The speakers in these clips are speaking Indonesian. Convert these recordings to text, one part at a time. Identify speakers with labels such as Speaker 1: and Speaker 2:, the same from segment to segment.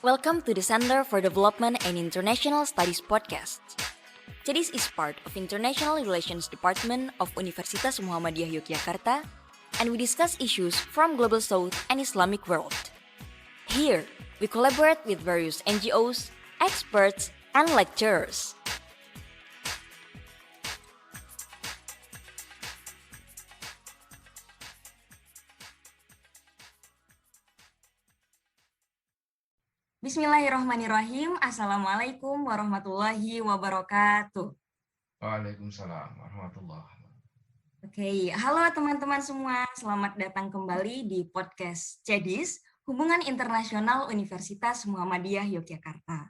Speaker 1: Welcome to the Center for Development and International Studies podcast. CEDIS is part of International Relations Department of Universitas Muhammadiyah Yogyakarta, and we discuss issues from Global South and Islamic world. Here, we collaborate with various NGOs, experts, and lecturers. Bismillahirrahmanirrahim. Assalamualaikum warahmatullahi wabarakatuh.
Speaker 2: Waalaikumsalam warahmatullahi wabarakatuh.
Speaker 1: Oke, halo teman-teman semua. Selamat datang kembali di podcast CEDIS, Hubungan Internasional Universitas Muhammadiyah Yogyakarta.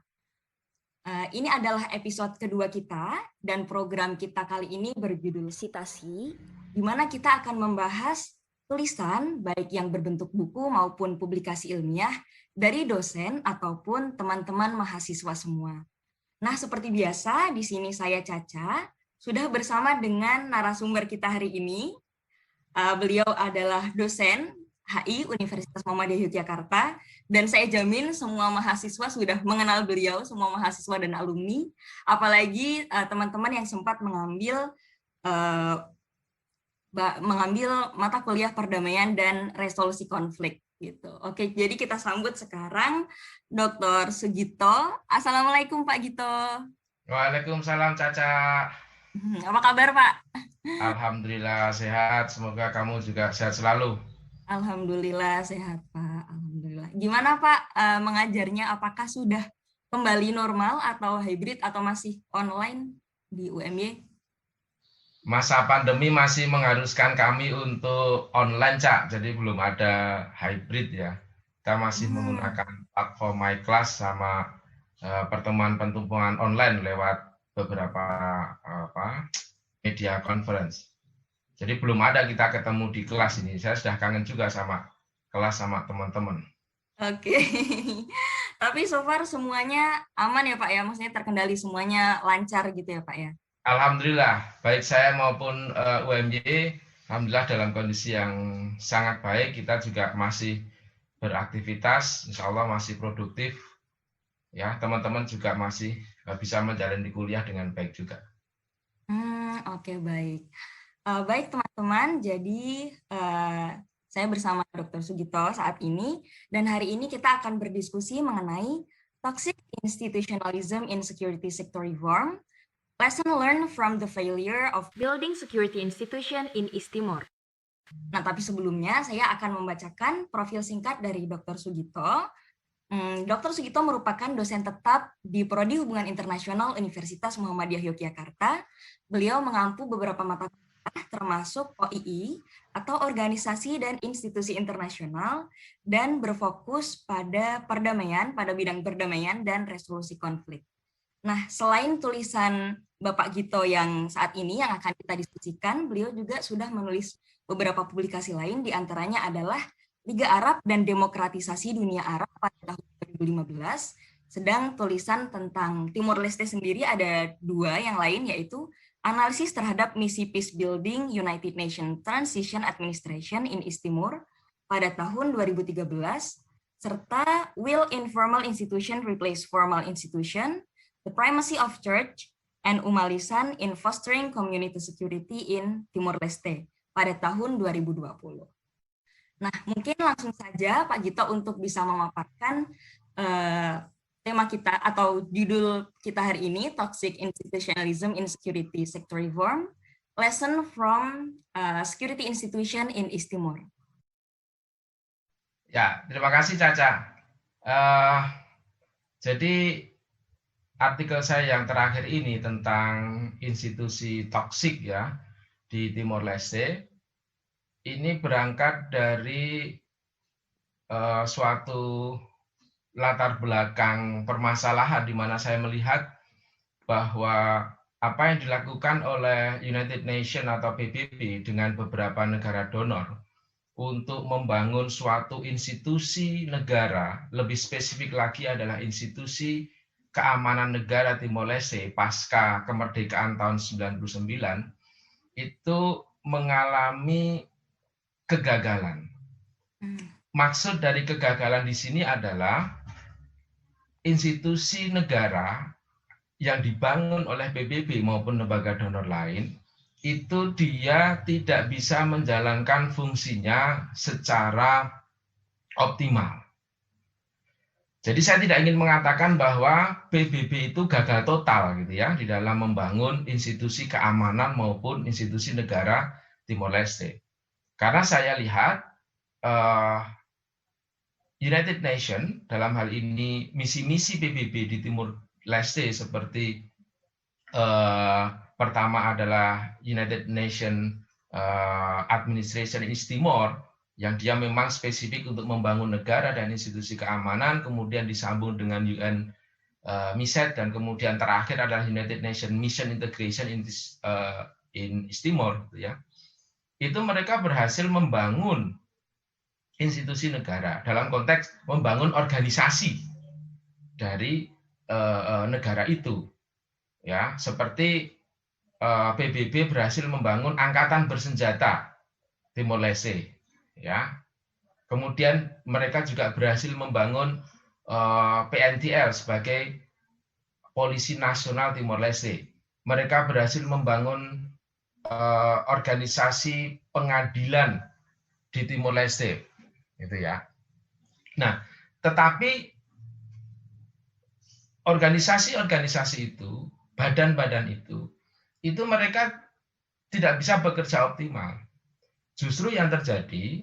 Speaker 1: Ini adalah episode kedua kita, dan program kita kali ini berjudul Citasi, di mana kita akan membahas tulisan, baik yang berbentuk buku maupun publikasi ilmiah, dari dosen ataupun teman-teman mahasiswa semua. Nah, seperti biasa, di sini saya Caca, sudah bersama dengan narasumber kita hari ini. Beliau adalah dosen HI Universitas Muhammadiyah Yogyakarta, dan saya jamin semua mahasiswa sudah mengenal beliau, semua mahasiswa dan alumni, apalagi teman-teman yang sempat mengambil mata kuliah perdamaian dan resolusi konflik. Gitu. Oke, jadi kita sambut sekarang Dr. Sugito. Assalamualaikum Pak Gito.
Speaker 2: Waalaikumsalam Caca.
Speaker 1: Apa kabar Pak?
Speaker 2: Alhamdulillah sehat, semoga kamu juga sehat selalu.
Speaker 1: Alhamdulillah sehat Pak, alhamdulillah. Gimana Pak mengajarnya, apakah sudah kembali normal atau hybrid atau masih online di UMY?
Speaker 2: Masa pandemi masih mengharuskan kami untuk online, Cak. Jadi belum ada hybrid ya. Kita masih menggunakan platform MyClass sama pertemuan-pertemuan online lewat beberapa media conference. Jadi belum ada kita ketemu di kelas ini. Saya sudah kangen juga sama kelas sama teman-teman.
Speaker 1: Oke. Tapi so far semuanya aman ya Pak ya? Maksudnya terkendali, semuanya lancar gitu ya Pak ya?
Speaker 2: Alhamdulillah, baik saya maupun UMY, alhamdulillah dalam kondisi yang sangat baik. Kita juga masih beraktivitas, insya Allah masih produktif. Ya, teman-teman juga masih bisa menjalani kuliah dengan baik juga.
Speaker 1: Oke, baik. Baik teman-teman, jadi saya bersama Dr. Sugito saat ini, dan hari ini kita akan berdiskusi mengenai Toxic Institutionalism in Security Sector Reform, Lesson learned from the failure of building security institution in East Timor. Nah, tapi sebelumnya saya akan membacakan profil singkat dari Dr. Sugito. Dr. Sugito merupakan dosen tetap di Prodi Hubungan Internasional Universitas Muhammadiyah Yogyakarta. Beliau mengampu beberapa mata kuliah termasuk OII atau Organisasi dan Institusi Internasional, dan berfokus pada perdamaian, pada bidang perdamaian dan resolusi konflik. Nah, selain tulisan Bapak Gito yang saat ini yang akan kita diskusikan, beliau juga sudah menulis beberapa publikasi lain, diantaranya adalah Liga Arab dan Demokratisasi Dunia Arab pada tahun 2015, sedang tulisan tentang Timor Leste sendiri ada dua yang lain, yaitu Analisis terhadap Misi Peace Building United Nations Transition Administration in East Timor pada tahun 2013, serta Will Informal Institution Replace Formal Institution? The Primacy of Church and Umalisan in Fostering Community Security in Timor Leste pada tahun 2020. Nah, mungkin langsung saja Pak Gito untuk bisa memaparkan tema kita atau judul kita hari ini, Toxic Institutionalism in Security Sector Reform, Lesson from Security Institution in East Timor.
Speaker 2: Ya, terima kasih Caca. Jadi artikel saya yang terakhir ini tentang institusi toksik ya di Timor Leste ini berangkat dari suatu latar belakang permasalahan di mana saya melihat bahwa apa yang dilakukan oleh United Nations atau PBB dengan beberapa negara donor untuk membangun suatu institusi negara, lebih spesifik lagi adalah institusi keamanan negara Timor Leste pasca kemerdekaan tahun 99 itu mengalami kegagalan. Maksud dari kegagalan di sini adalah institusi negara yang dibangun oleh PBB maupun lembaga donor lain, itu dia tidak bisa menjalankan fungsinya secara optimal. Jadi saya tidak ingin mengatakan bahwa PBB itu gagal total gitu ya di dalam membangun institusi keamanan maupun institusi negara Timor Leste. Karena saya lihat United Nations dalam hal ini misi-misi PBB di Timur Leste seperti pertama adalah United Nations Administration in East Timor, yang dia memang spesifik untuk membangun negara dan institusi keamanan, kemudian disambung dengan UN MISET, dan kemudian terakhir adalah United Nations Mission Integration in East Timor, gitu ya. Itu mereka berhasil membangun institusi negara dalam konteks membangun organisasi dari negara itu, ya, seperti PBB berhasil membangun angkatan bersenjata Timor Leste, ya. Kemudian mereka juga berhasil membangun PNTL sebagai Polisi Nasional Timor Leste. Mereka berhasil membangun organisasi pengadilan di Timor Leste, gitu ya. Nah, tetapi organisasi-organisasi itu, badan-badan itu mereka tidak bisa bekerja optimal. Justru yang terjadi,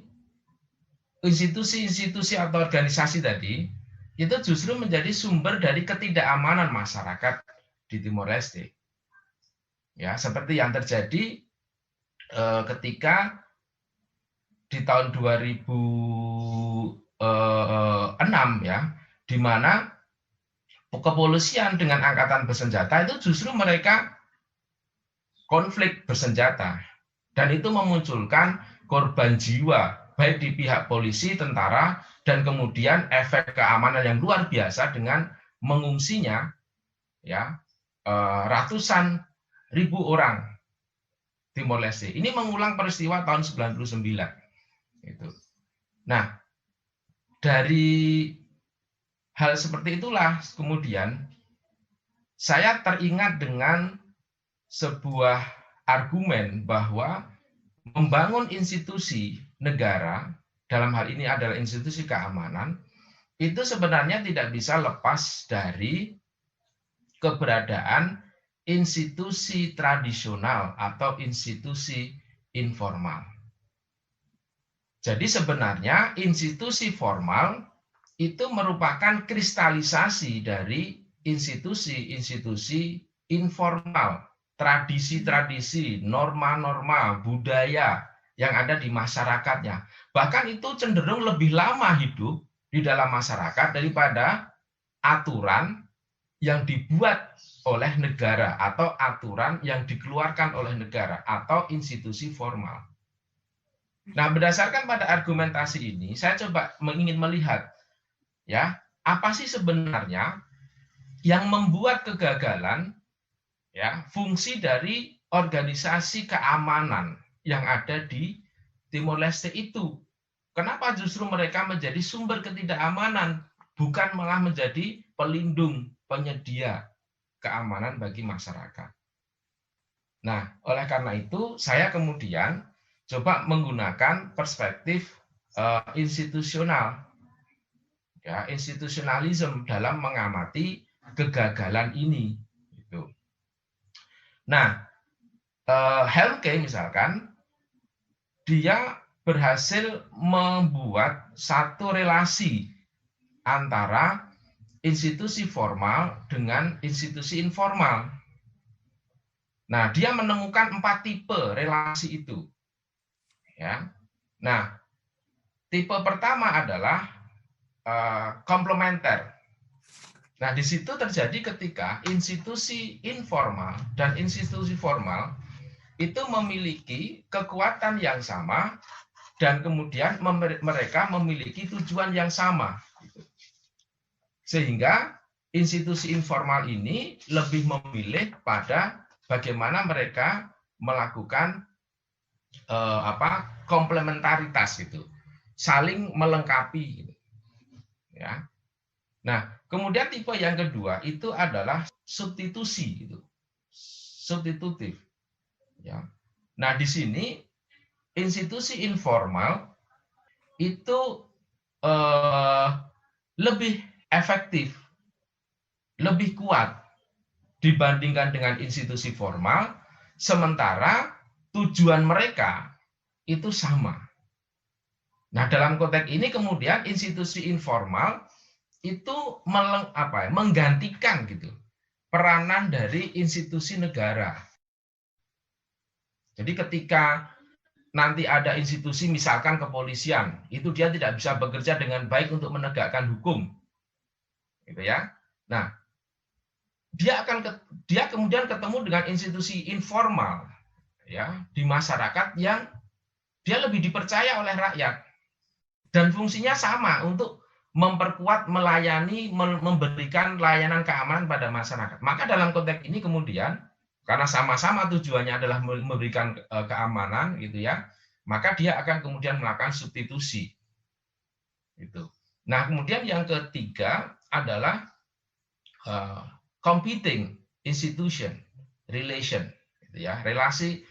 Speaker 2: institusi-institusi atau organisasi tadi itu justru menjadi sumber dari ketidakamanan masyarakat di Timor Leste. Ya, seperti yang terjadi ketika di tahun 2006 ya, di mana kepolisian dengan angkatan bersenjata itu justru mereka konflik bersenjata, dan itu memunculkan korban jiwa baik di pihak polisi, tentara, dan kemudian efek keamanan yang luar biasa dengan mengungsinya ya ratusan ribu orang Timor Leste. Ini mengulang peristiwa tahun 99 itu. Nah, dari hal seperti itulah kemudian saya teringat dengan sebuah argumen bahwa membangun institusi negara, dalam hal ini adalah institusi keamanan, itu sebenarnya tidak bisa lepas dari keberadaan institusi tradisional atau institusi informal. Jadi sebenarnya institusi formal itu merupakan kristalisasi dari institusi-institusi informal, tradisi-tradisi, norma-norma, budaya yang ada di masyarakatnya. Bahkan itu cenderung lebih lama hidup di dalam masyarakat daripada aturan yang dibuat oleh negara atau aturan yang dikeluarkan oleh negara atau institusi formal. Nah, berdasarkan pada argumentasi ini, saya coba ingin melihat ya, apa sih sebenarnya yang membuat kegagalan ya fungsi dari organisasi keamanan yang ada di Timor Leste itu. Kenapa justru mereka menjadi sumber ketidakamanan, bukan malah menjadi pelindung, penyedia keamanan bagi masyarakat. Nah, oleh karena itu saya kemudian coba menggunakan perspektif institusional, ya, institusionalisme dalam mengamati kegagalan ini. Gitu. Nah, Helmke misalkan, dia berhasil membuat satu relasi antara institusi formal dengan institusi informal. Nah, dia menemukan 4 tipe relasi itu. Ya. Nah, tipe pertama adalah komplementer. Nah, di situ terjadi ketika institusi informal dan institusi formal itu memiliki kekuatan yang sama dan kemudian mereka memiliki tujuan yang sama. Sehingga institusi informal ini lebih memilih pada bagaimana mereka melakukan komplementaritas gitu, saling melengkapi, gitu. Ya. Nah, kemudian tipe yang kedua itu adalah substitusi gitu. Substitutif, ya. Nah, di sini institusi informal itu lebih efektif, lebih kuat dibandingkan dengan institusi formal, sementara tujuan mereka itu sama. Nah, dalam konteks ini kemudian institusi informal itu menggantikan gitu peranan dari institusi negara. Jadi ketika nanti ada institusi misalkan kepolisian, itu dia tidak bisa bekerja dengan baik untuk menegakkan hukum. Gitu ya. Nah, dia kemudian ketemu dengan institusi informal ya di masyarakat yang dia lebih dipercaya oleh rakyat dan fungsinya sama untuk memperkuat, melayani, memberikan layanan keamanan pada masyarakat. Maka dalam konteks ini kemudian karena sama-sama tujuannya adalah memberikan keamanan gitu ya, maka dia akan kemudian melakukan substitusi. Itu. Nah, kemudian yang ketiga adalah competing institution relation, gitu ya, relasi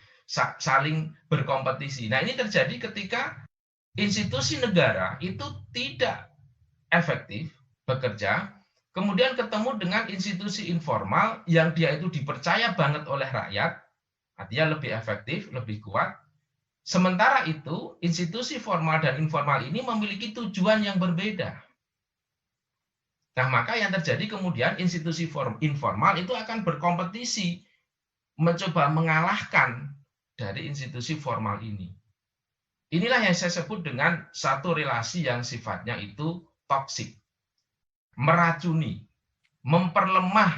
Speaker 2: saling berkompetisi. Nah, ini terjadi ketika institusi negara itu tidak efektif bekerja, kemudian ketemu dengan institusi informal yang dia itu dipercaya banget oleh rakyat, artinya lebih efektif, lebih kuat. Sementara itu, institusi formal dan informal ini memiliki tujuan yang berbeda. Nah, maka yang terjadi kemudian institusi informal itu akan berkompetisi mencoba mengalahkan dari institusi formal ini. Inilah yang saya sebut dengan satu relasi yang sifatnya itu toksik, meracuni, memperlemah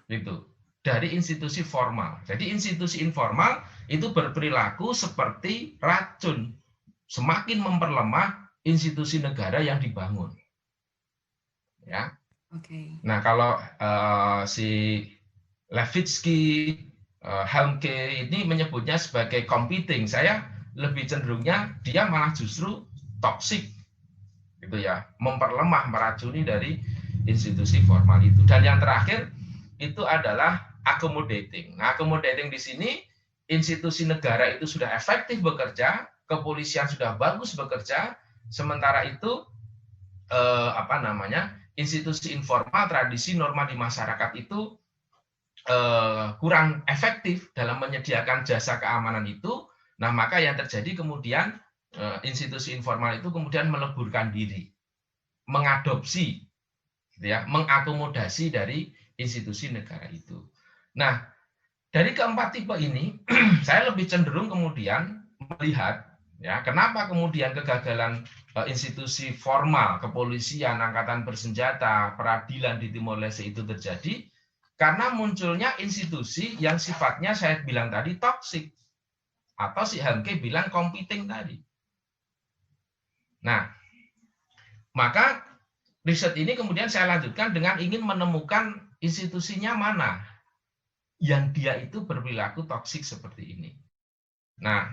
Speaker 2: gitu dari institusi formal. Jadi institusi informal itu berperilaku seperti racun, semakin memperlemah institusi negara yang dibangun. Ya. Nah, kalau si Levitsky, Helmke ini menyebutnya sebagai competing, saya lebih cenderungnya dia malah justru toksik, gitu ya, memperlemah, meracuni dari institusi formal itu. Dan yang terakhir itu adalah accommodating. Nah, accommodating di sini institusi negara itu sudah efektif bekerja, kepolisian sudah bagus bekerja, sementara itu institusi informal, tradisi, norma di masyarakat itu kurang efektif dalam menyediakan jasa keamanan itu. Nah, maka yang terjadi kemudian institusi informal itu kemudian meleburkan diri, mengadopsi, gitu ya, mengakomodasi dari institusi negara itu. Nah, dari keempat tipe ini, saya lebih cenderung kemudian melihat, ya, kenapa kemudian kegagalan institusi formal, kepolisian, angkatan bersenjata, peradilan di Timor Leste itu terjadi, karena munculnya institusi yang sifatnya saya bilang tadi toksik, atau si Helmke bilang competing tadi. Nah, maka riset ini kemudian saya lanjutkan dengan ingin menemukan institusinya mana yang dia itu berperilaku toksik seperti ini. Nah,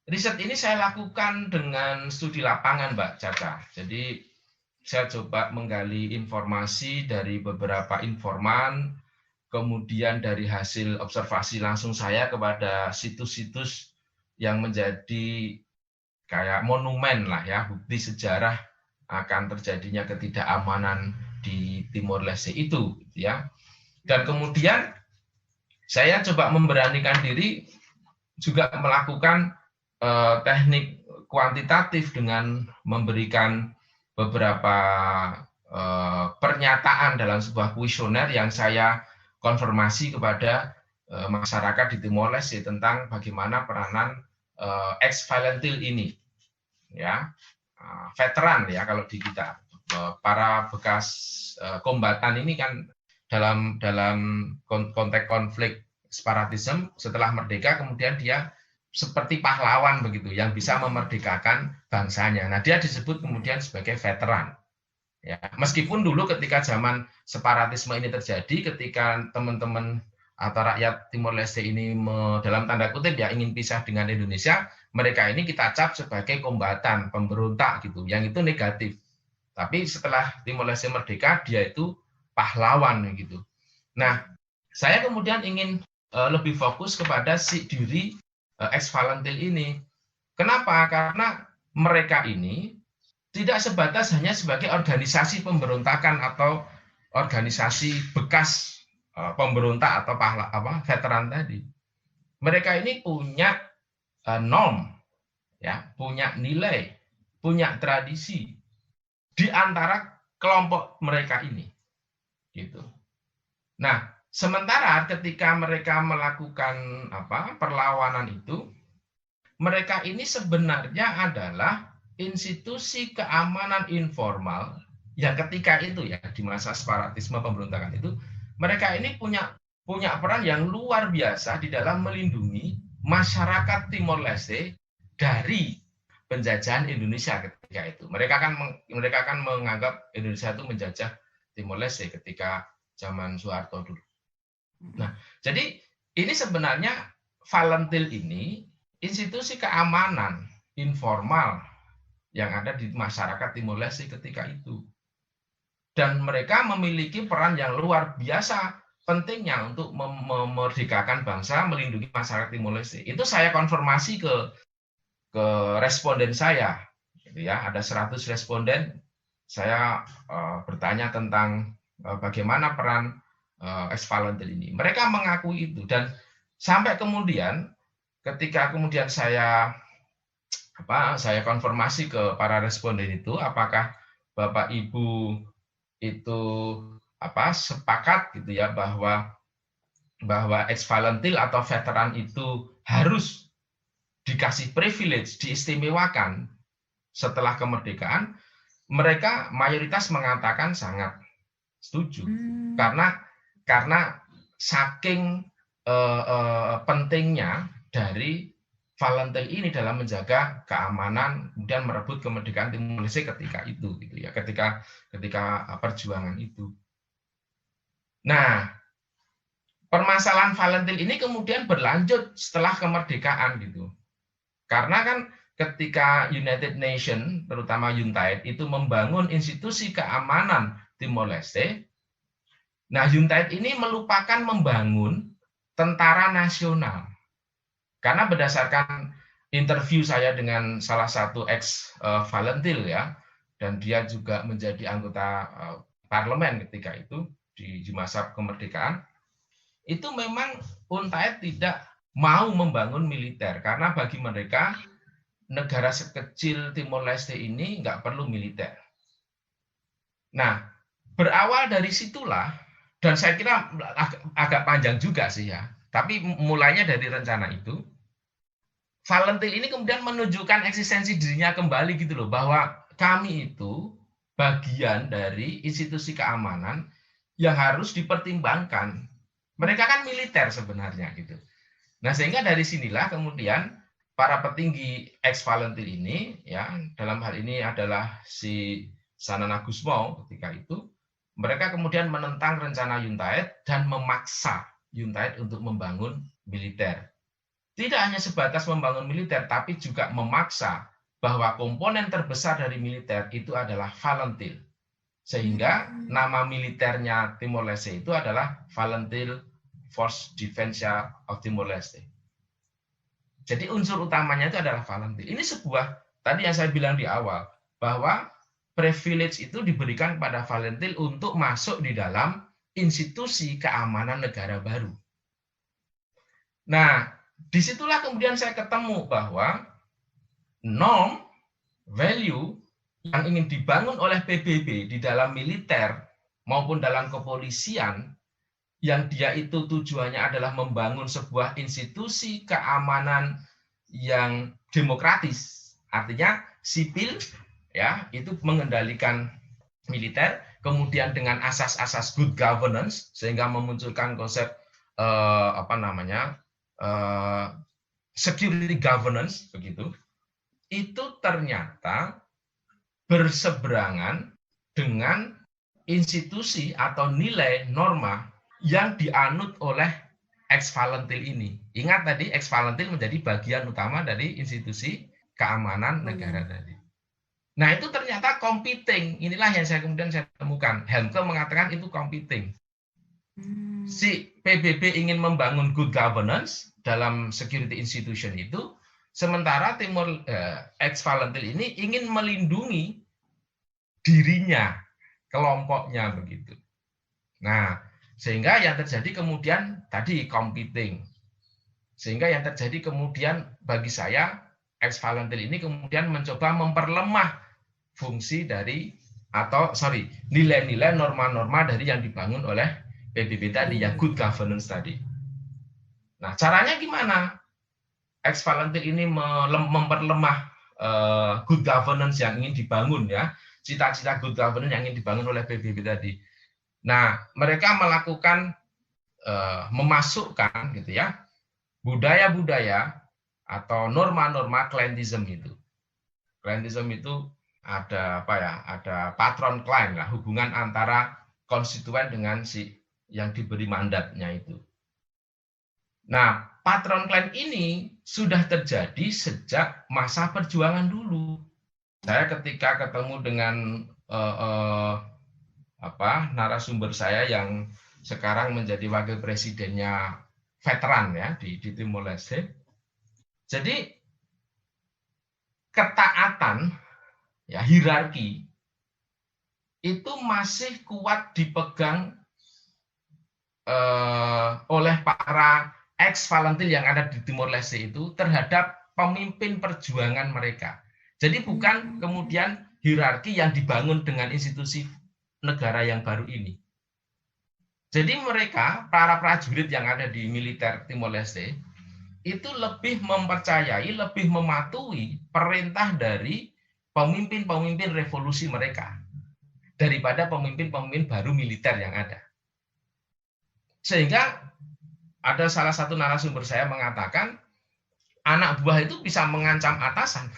Speaker 2: riset ini saya lakukan dengan studi lapangan, Mbak Caca. Jadi saya coba menggali informasi dari beberapa informan, kemudian dari hasil observasi langsung saya kepada situs-situs yang menjadi kayak monumen lah ya, bukti sejarah akan terjadinya ketidakamanan di Timor Leste itu, ya. Dan kemudian saya coba memberanikan diri juga melakukan teknik kuantitatif dengan memberikan beberapa pernyataan dalam sebuah kuesioner yang saya konfirmasi kepada masyarakat di Timor Leste tentang bagaimana peranan ex-Valentil ini, ya, veteran ya kalau di kita, para bekas kombatan ini kan dalam konteks konflik separatisme setelah merdeka kemudian dia seperti pahlawan begitu yang bisa memerdekakan bangsanya. Nah, dia disebut kemudian sebagai veteran. Ya, meskipun dulu ketika zaman separatisme ini terjadi, ketika teman-teman atau rakyat Timor Leste ini dalam tanda kutip ya ingin pisah dengan Indonesia, mereka ini kita cap sebagai kombatan, pemberontak gitu. Yang itu negatif. Tapi setelah Timor Leste merdeka, dia itu pahlawan gitu. Nah, saya kemudian ingin lebih fokus kepada si diri ex-Valentil ini. Kenapa? Karena mereka ini tidak sebatas hanya sebagai organisasi pemberontakan atau organisasi bekas pemberontak atau veteran tadi. Mereka ini punya norm, ya, punya nilai, punya tradisi di antara kelompok mereka ini, gitu. Nah, sementara ketika mereka melakukan perlawanan itu, mereka ini sebenarnya adalah institusi keamanan informal yang ketika itu ya di masa separatisme pemberontakan itu, mereka ini punya peran yang luar biasa di dalam melindungi masyarakat Timor Leste dari penjajahan Indonesia ketika itu. Mereka kan menganggap Indonesia itu menjajah Timor Leste ketika zaman Soeharto dulu. Nah, jadi ini sebenarnya Valentil ini institusi keamanan informal yang ada di masyarakat Timor Leste ketika itu. Dan mereka memiliki peran yang luar biasa pentingnya untuk memerdekakan bangsa, melindungi masyarakat Timor Leste. Itu saya konfirmasi ke responden saya, gitu ya. Ada 100 responden. Saya bertanya tentang bagaimana peran ex-Valentil ini. Mereka mengakui itu, dan sampai kemudian ketika kemudian saya konfirmasi ke para responden itu, apakah Bapak Ibu itu sepakat gitu ya bahwa ex-Valentil atau veteran itu harus dikasih privilege, diistimewakan setelah kemerdekaan, mereka mayoritas mengatakan sangat setuju. Karena saking pentingnya dari Valentil ini dalam menjaga keamanan dan merebut kemerdekaan Timor Leste ketika itu, gitu ya, ketika perjuangan itu. Nah, permasalahan Valentil ini kemudian berlanjut setelah kemerdekaan gitu. Karena kan ketika United Nations, terutama UNTAID, itu membangun institusi keamanan Timor Leste, nah UNTAID ini melupakan membangun tentara nasional. Karena berdasarkan interview saya dengan salah satu ex-Valentil ya, dan dia juga menjadi anggota parlemen ketika itu di masa kemerdekaan, itu memang UNTAID tidak mau membangun militer karena bagi mereka negara sekecil Timor Leste ini nggak perlu militer. Nah, berawal dari situlah, dan saya kira agak panjang juga sih ya, tapi mulainya dari rencana itu, Valentil ini kemudian menunjukkan eksistensi dirinya kembali gitu loh, bahwa kami itu bagian dari institusi keamanan yang harus dipertimbangkan. Mereka kan militer sebenarnya gitu. Nah, sehingga dari sinilah kemudian para petinggi ex-Valentil ini, ya, dalam hal ini adalah si Sanana Gusmao ketika itu, mereka kemudian menentang rencana UNTAID dan memaksa UNTAID untuk membangun militer. Tidak hanya sebatas membangun militer, tapi juga memaksa bahwa komponen terbesar dari militer itu adalah Valentil. Sehingga nama militernya Timor Leste itu adalah Valentil Force Defense of Timor Leste. Jadi unsur utamanya itu adalah Valentil. Ini sebuah, tadi yang saya bilang di awal, bahwa privilege itu diberikan pada Valentil untuk masuk di dalam institusi keamanan negara baru. Nah, disitulah kemudian saya ketemu bahwa norm, value yang ingin dibangun oleh PBB di dalam militer maupun dalam kepolisian, yang dia itu tujuannya adalah membangun sebuah institusi keamanan yang demokratis, artinya sipil, ya, itu mengendalikan militer, kemudian dengan asas-asas good governance sehingga memunculkan konsep security governance begitu. Itu ternyata berseberangan dengan institusi atau nilai norma yang dianut oleh ex-Valentil ini. Ingat tadi ex-Valentil menjadi bagian utama dari institusi keamanan negara tadi. Nah, itu ternyata competing. Inilah yang saya temukan. Helmke mengatakan itu competing. Si PBB ingin membangun good governance dalam security institution itu, sementara Timor ex-Valentil ini ingin melindungi dirinya, kelompoknya begitu. Nah, sehingga yang terjadi kemudian tadi competing. Sehingga yang terjadi kemudian bagi saya ex-Valentil ini kemudian mencoba memperlemah fungsi dari nilai-nilai norma-norma dari yang dibangun oleh PBB tadi, ya good governance tadi. Nah, caranya gimana? Ex-Valentil ini memperlemah good governance yang ingin dibangun, ya, cita-cita good governance yang ingin dibangun oleh PBB tadi. Nah, mereka melakukan memasukkan gitu ya budaya-budaya atau norma-norma klientism itu. Klientism itu ada apa ya? Ada patron klien lah, hubungan antara konstituen dengan si yang diberi mandatnya itu. Nah, patron klien ini sudah terjadi sejak masa perjuangan dulu. Saya ketika ketemu dengan narasumber saya yang sekarang menjadi wakil presidennya veteran ya di Timor Leste. Jadi ketaatan ya hierarki itu masih kuat dipegang oleh para ex-Valentil yang ada di Timor Leste itu terhadap pemimpin perjuangan mereka. Jadi bukan kemudian hierarki yang dibangun dengan institusi negara yang baru ini. Jadi mereka, para prajurit yang ada di militer Timor Leste, itu lebih mempercayai, lebih mematuhi perintah dari pemimpin-pemimpin revolusi mereka daripada pemimpin-pemimpin baru militer yang ada. Sehingga ada salah satu narasumber saya mengatakan, anak buah itu bisa mengancam atasan.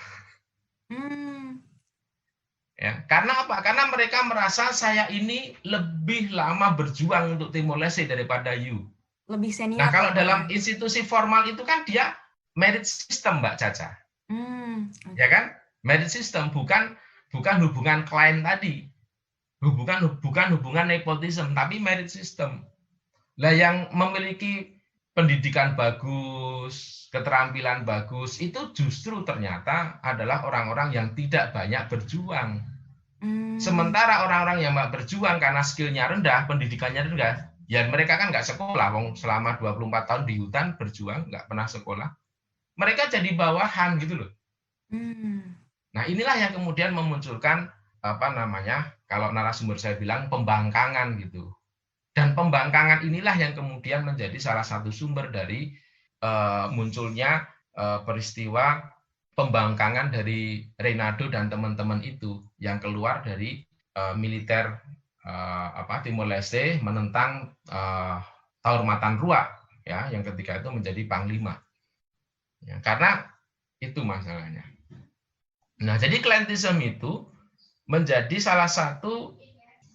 Speaker 2: Ya, karena apa? Karena mereka merasa saya ini lebih lama berjuang untuk Timor Leste daripada you.
Speaker 1: Lebih senior.
Speaker 2: Nah, kalau dalam institusi formal itu kan dia merit system, Mbak Caca. Ya kan? Merit system bukan hubungan klien tadi. Bukan hubungan nepotisme, tapi merit system. Lah yang memiliki pendidikan bagus, keterampilan bagus, itu justru ternyata adalah orang-orang yang tidak banyak berjuang. Sementara orang-orang yang berjuang karena skillnya rendah, pendidikannya rendah, ya mereka kan nggak sekolah, selama 24 tahun di hutan berjuang, nggak pernah sekolah. Mereka jadi bawahan gitu loh. Nah, inilah yang kemudian memunculkan kalau narasumber saya bilang pembangkangan gitu. Dan pembangkangan inilah yang kemudian menjadi salah satu sumber dari munculnya peristiwa pembangkangan dari Reynaldo dan teman-teman itu yang keluar dari militer Timor Leste menentang Taurmatan Rua ya, yang ketika itu menjadi panglima. Ya, karena itu masalahnya. Nah, jadi klientisme itu menjadi salah satu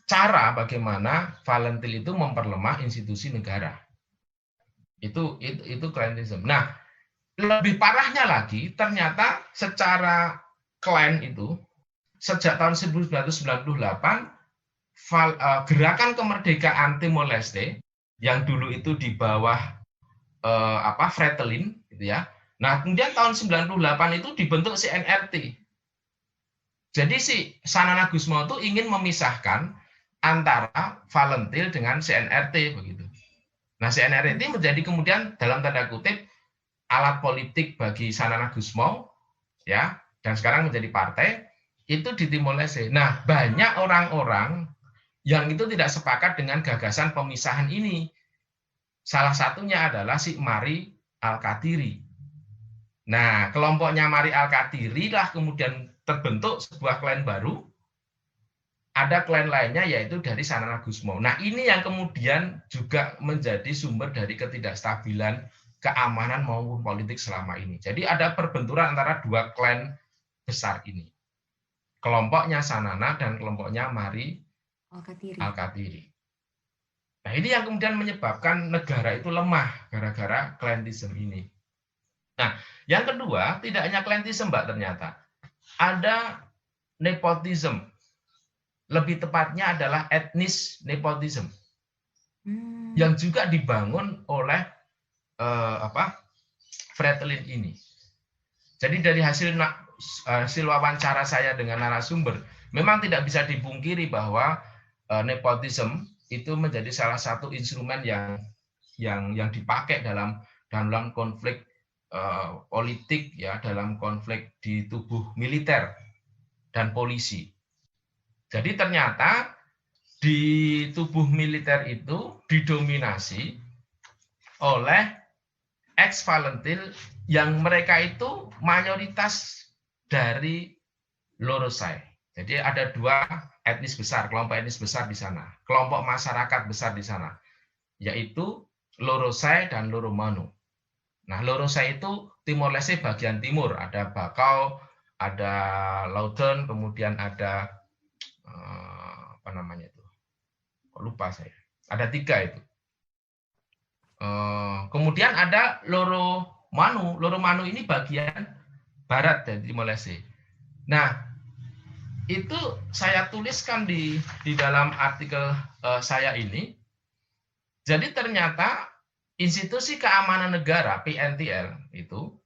Speaker 2: cara bagaimana Valentil itu memperlemah institusi negara. Itu klientisme. Nah, lebih parahnya lagi, ternyata secara klien itu sejak tahun 1998 gerakan kemerdekaan Timor Leste yang dulu itu di bawah Fretilin gitu ya. Nah, kemudian tahun 98 itu dibentuk CNRT. Jadi si Sanana Gusmao itu ingin memisahkan antara Valentil dengan CNRT begitu. Nah, CNRT menjadi kemudian dalam tanda kutip alat politik bagi Sanana Gusmao ya, dan sekarang menjadi partai itu di Timor Leste. Nah, banyak orang-orang yang itu tidak sepakat dengan gagasan pemisahan ini. Salah satunya adalah si Mari Al-Qadiri. Nah, kelompoknya Mari Al-Qadiri lah kemudian terbentuk sebuah klan baru. Ada klan lainnya yaitu dari Sanana Gusmao. Nah, ini yang kemudian juga menjadi sumber dari ketidakstabilan keamanan maupun politik selama ini. Jadi ada perbenturan antara dua klan besar ini. Kelompoknya Sanana dan kelompoknya Mari Al-Qadiri. Nah, ini yang kemudian menyebabkan negara itu lemah gara-gara klientisme ini. Nah, yang kedua, tidak hanya klientisme, Mbak, ternyata. Ada nepotism. Lebih tepatnya adalah etnis nepotism yang juga dibangun oleh Fretilin ini. Jadi dari hasil wawancara saya dengan narasumber, memang tidak bisa dipungkiri bahwa nepotism itu menjadi salah satu instrumen yang dipakai dalam konflik politik, ya, dalam konflik di tubuh militer dan polisi. Jadi ternyata di tubuh militer itu didominasi oleh ex-Valentil yang mereka itu mayoritas dari Lorosai. Jadi ada dua etnis besar, kelompok etnis besar di sana, kelompok masyarakat besar di sana, yaitu Lorosai dan Loromanu. Nah, Lorosai itu Timor Leste bagian timur, ada Bakau, ada Lauten, kemudian ada apa namanya itu? Lupa saya. Ada 3 itu. Kemudian ada Loromanu. Loromanu ini bagian barat dari Timor Leste. Nah, itu saya tuliskan di dalam artikel saya ini. Jadi ternyata institusi keamanan negara PNTL itu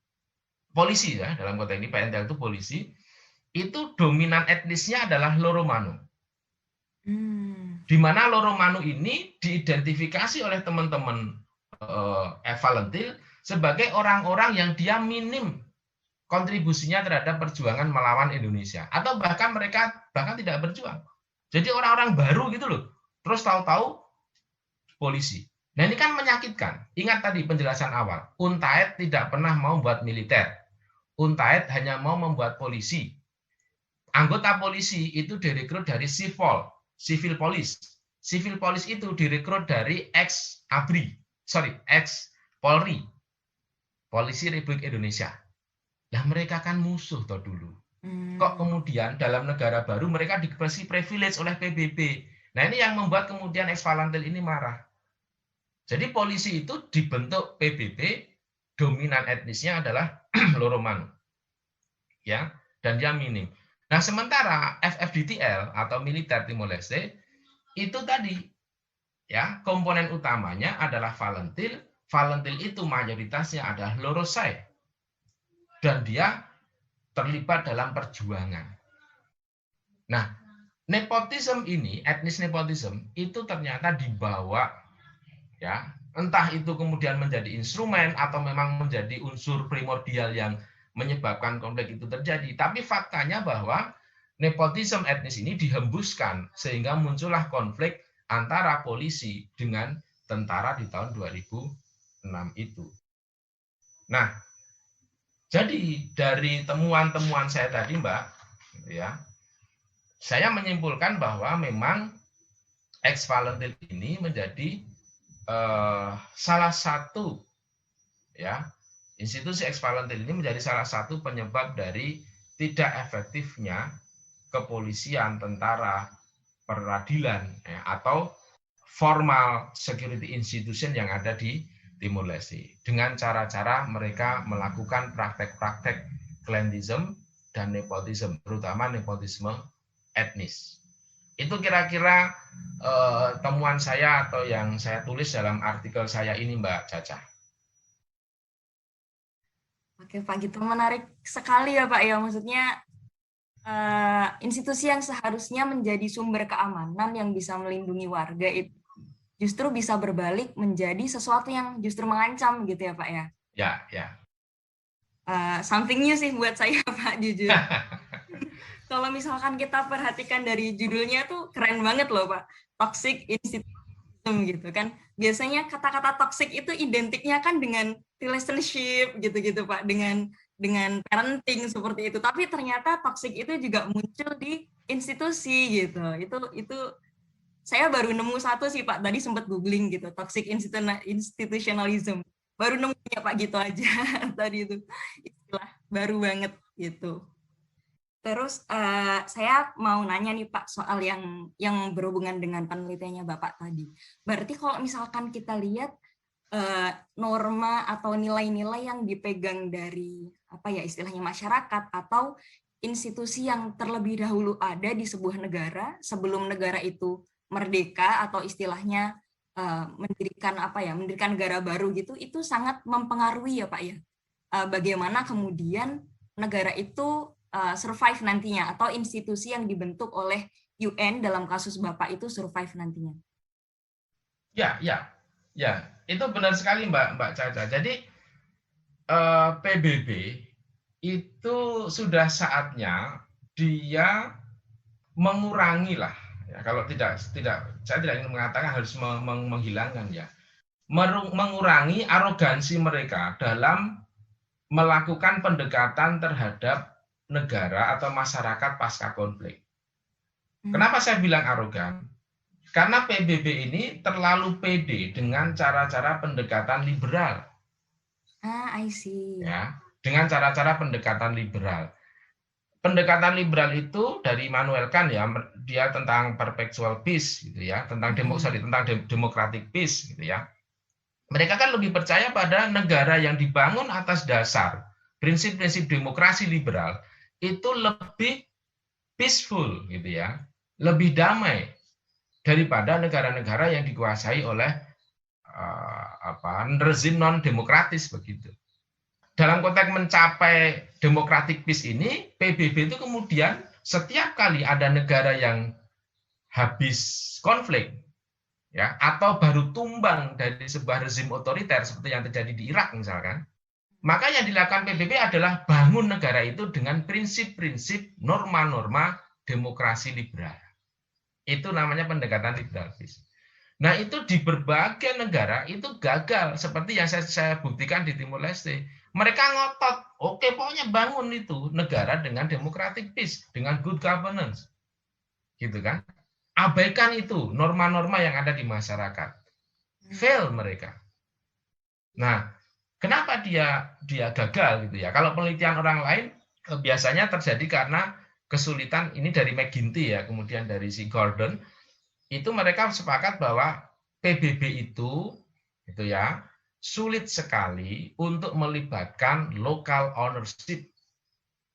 Speaker 2: polisi, ya, dalam konteks ini PNTL itu polisi, itu dominan etnisnya adalah Loromanu. Di mana Loromanu ini diidentifikasi oleh teman-teman Valentil sebagai orang-orang yang dia minim kontribusinya terhadap perjuangan melawan Indonesia, atau bahkan mereka tidak berjuang. Jadi orang-orang baru gitu loh. Terus tahu-tahu polisi. Nah, ini kan menyakitkan. Ingat tadi penjelasan awal, UNTAED tidak pernah mau buat militer. UNTAED hanya mau membuat polisi. Anggota polisi itu direkrut dari civil police. Civil police itu direkrut dari ex-Polri, Polisi Republik Indonesia. Lah mereka kan musuh toh dulu. Kok kemudian dalam negara baru mereka dikasih privilege oleh PBB. Nah, ini yang membuat kemudian ex-Valentil ini marah. Jadi polisi itu dibentuk PBB, dominan etnisnya adalah Loromanu. Ya, dan dia minim. Nah, sementara FFDTL atau militer Timor Leste itu tadi, ya, komponen utamanya adalah Valentil. Valentil itu mayoritasnya adalah Lorosai. Dan dia terlibat dalam perjuangan. Nah, nepotisme ini, etnis nepotisme itu ternyata dibawa, ya, entah itu kemudian menjadi instrumen atau memang menjadi unsur primordial yang menyebabkan konflik itu terjadi. Tapi faktanya bahwa nepotisme etnis ini dihembuskan sehingga muncullah konflik antara polisi dengan tentara di tahun 2006 itu. Nah, jadi dari temuan-temuan saya tadi, Mbak, ya, saya menyimpulkan bahwa memang ex-Valentil ini menjadi salah satu, ya, institusi ex-Valentil ini menjadi salah satu penyebab dari tidak efektifnya kepolisian, tentara, peradilan, ya, atau formal security institution yang ada di Timor Leste, dengan cara-cara mereka melakukan praktek-praktek klientisme dan nepotisme, terutama nepotisme etnis. Itu kira-kira temuan saya atau yang saya tulis dalam artikel saya ini, Mbak Caca.
Speaker 1: Oke Pak, gitu menarik sekali ya Pak ya, maksudnya institusi yang seharusnya menjadi sumber keamanan yang bisa melindungi warga itu justru bisa berbalik menjadi sesuatu yang justru mengancam gitu ya Pak ya.
Speaker 2: Ya, ya.
Speaker 1: Something new sih buat saya Pak, jujur. Kalau misalkan kita perhatikan dari judulnya tuh keren banget loh Pak, toxic institution gitu kan. Biasanya kata-kata toxic itu identiknya kan dengan relationship gitu-gitu Pak, dengan parenting seperti itu. Tapi ternyata toxic itu juga muncul di institusi gitu. Itu saya baru nemu satu sih Pak, tadi sempat googling gitu, toxic institutionalism. Baru nemunya Pak gitu aja tadi itu. Istilah baru banget gitu. Terus saya mau nanya nih Pak soal yang berhubungan dengan penelitiannya Bapak tadi. Berarti kalau misalkan kita lihat norma atau nilai-nilai yang dipegang dari apa ya istilahnya masyarakat atau institusi yang terlebih dahulu ada di sebuah negara sebelum negara itu merdeka atau istilahnya mendirikan negara baru gitu, itu sangat mempengaruhi ya Pak ya. Bagaimana kemudian negara itu survive nantinya, atau institusi yang dibentuk oleh UN dalam kasus Bapak itu survive nantinya.
Speaker 2: Ya, itu benar sekali Mbak Caca. Jadi PBB itu sudah saatnya dia mengurangi lah. Ya, kalau saya tidak ingin mengatakan harus menghilangkan ya, mengurangi arogansi mereka dalam melakukan pendekatan terhadap negara atau masyarakat pasca konflik. Kenapa saya bilang arogan? Karena PBB ini terlalu pede dengan cara-cara pendekatan liberal.
Speaker 1: I see.
Speaker 2: Ya, dengan cara-cara pendekatan liberal. Pendekatan liberal itu dari Immanuel Kant ya, dia tentang perpetual peace gitu ya, tentang democratic peace gitu ya. Mereka kan lebih percaya pada negara yang dibangun atas dasar prinsip-prinsip demokrasi liberal itu lebih peaceful gitu ya, lebih damai daripada negara-negara yang dikuasai oleh rezim non demokratis begitu. Dalam konteks mencapai democratic peace ini, PBB itu kemudian setiap kali ada negara yang habis konflik, ya, atau baru tumbang dari sebuah rezim otoriter seperti yang terjadi di Irak misalkan, maka yang dilakukan PBB adalah bangun negara itu dengan prinsip-prinsip norma-norma demokrasi liberal. Itu namanya pendekatan liberal peace. Nah, itu di berbagai negara itu gagal, seperti yang saya buktikan di Timor Leste. Mereka ngotot, oke, pokoknya bangun itu negara dengan democratic peace, dengan good governance. Gitu kan? Abaikan itu norma-norma yang ada di masyarakat. Fail mereka. Nah, kenapa dia gagal gitu ya? Kalau penelitian orang lain biasanya terjadi karena kesulitan, ini dari McGinty ya, kemudian dari si Gordon, itu mereka sepakat bahwa PBB itu ya sulit sekali untuk melibatkan local ownership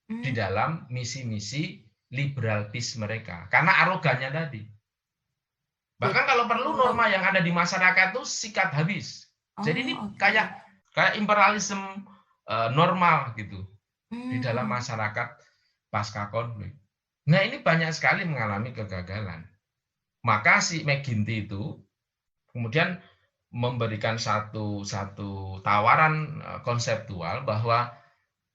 Speaker 2: di dalam misi-misi liberal peace mereka karena arogannya tadi. Bahkan kalau perlu norma yang ada di masyarakat itu sikat habis. Jadi ini kayak imperialisme normal gitu di dalam masyarakat pasca konflik. Nah, ini banyak sekali mengalami kegagalan. Maka si McGinty itu kemudian memberikan satu tawaran konseptual bahwa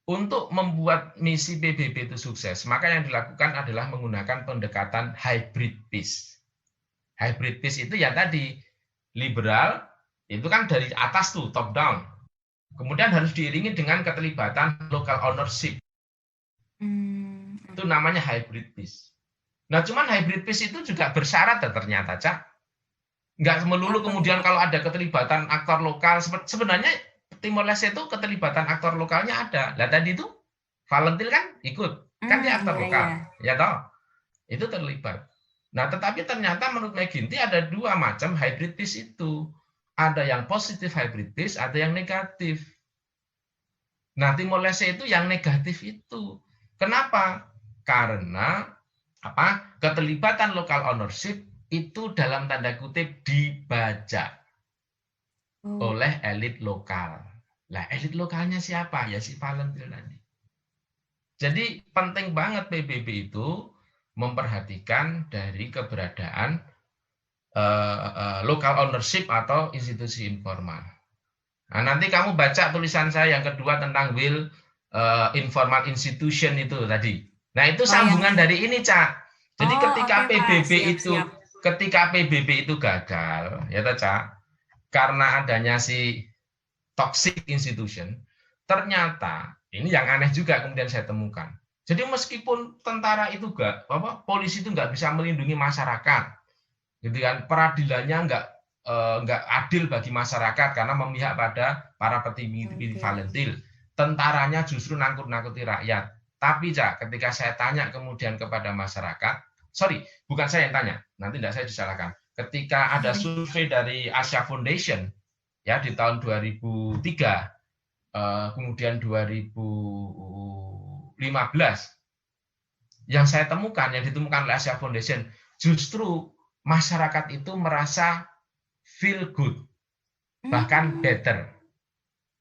Speaker 2: untuk membuat misi PBB itu sukses, maka yang dilakukan adalah menggunakan pendekatan hybrid peace. Hybrid peace itu ya tadi, liberal, itu kan dari atas tuh, top down. Kemudian harus diiringi dengan keterlibatan local ownership. Itu namanya hybrid peace. Nah, cuman hybrid peace itu juga bersyarat ternyata, Cak. Nggak melulu kemudian kalau ada keterlibatan aktor lokal. Sebenarnya Timor Leste itu keterlibatan aktor lokalnya ada. Nah, tadi itu Valentil kan ikut. Kan dia aktor lokal. Ya toh? Itu terlibat. Nah, tetapi ternyata menurut McGinty ada dua macam hybrid peace itu. Ada yang positif hybrid peace, ada yang negatif. Nah, Timor Leste itu yang negatif itu. Kenapa? Karena keterlibatan local ownership itu dalam tanda kutip dibajak oleh elit lokal. Lah, elit lokalnya siapa? Ya si Valentil tadi. Jadi penting banget PBB itu memperhatikan dari keberadaan local ownership atau institusi informal. Nah, nanti kamu baca tulisan saya yang kedua tentang will informal institution itu tadi. Nah, itu sambungan dari ini, Cak. Jadi ketika PBB itu gagal, ya toh, Cak, karena adanya si toxic institution, ternyata ini yang aneh juga kemudian saya temukan. Jadi meskipun tentara itu polisi itu nggak bisa melindungi masyarakat, gitu kan, peradilannya nggak adil bagi masyarakat karena memihak pada para petinggi Valentil. Tentaranya justru nangkut-nangkuti rakyat. Tapi, Cak, ketika saya tanya kemudian kepada masyarakat, bukan saya yang tanya, nanti tidak saya disalahkan. Ketika ada survei dari Asia Foundation, ya di tahun 2003, kemudian 2015, yang saya temukan, yang ditemukan oleh Asia Foundation, justru masyarakat itu merasa feel good, bahkan
Speaker 1: Hmm,
Speaker 2: better.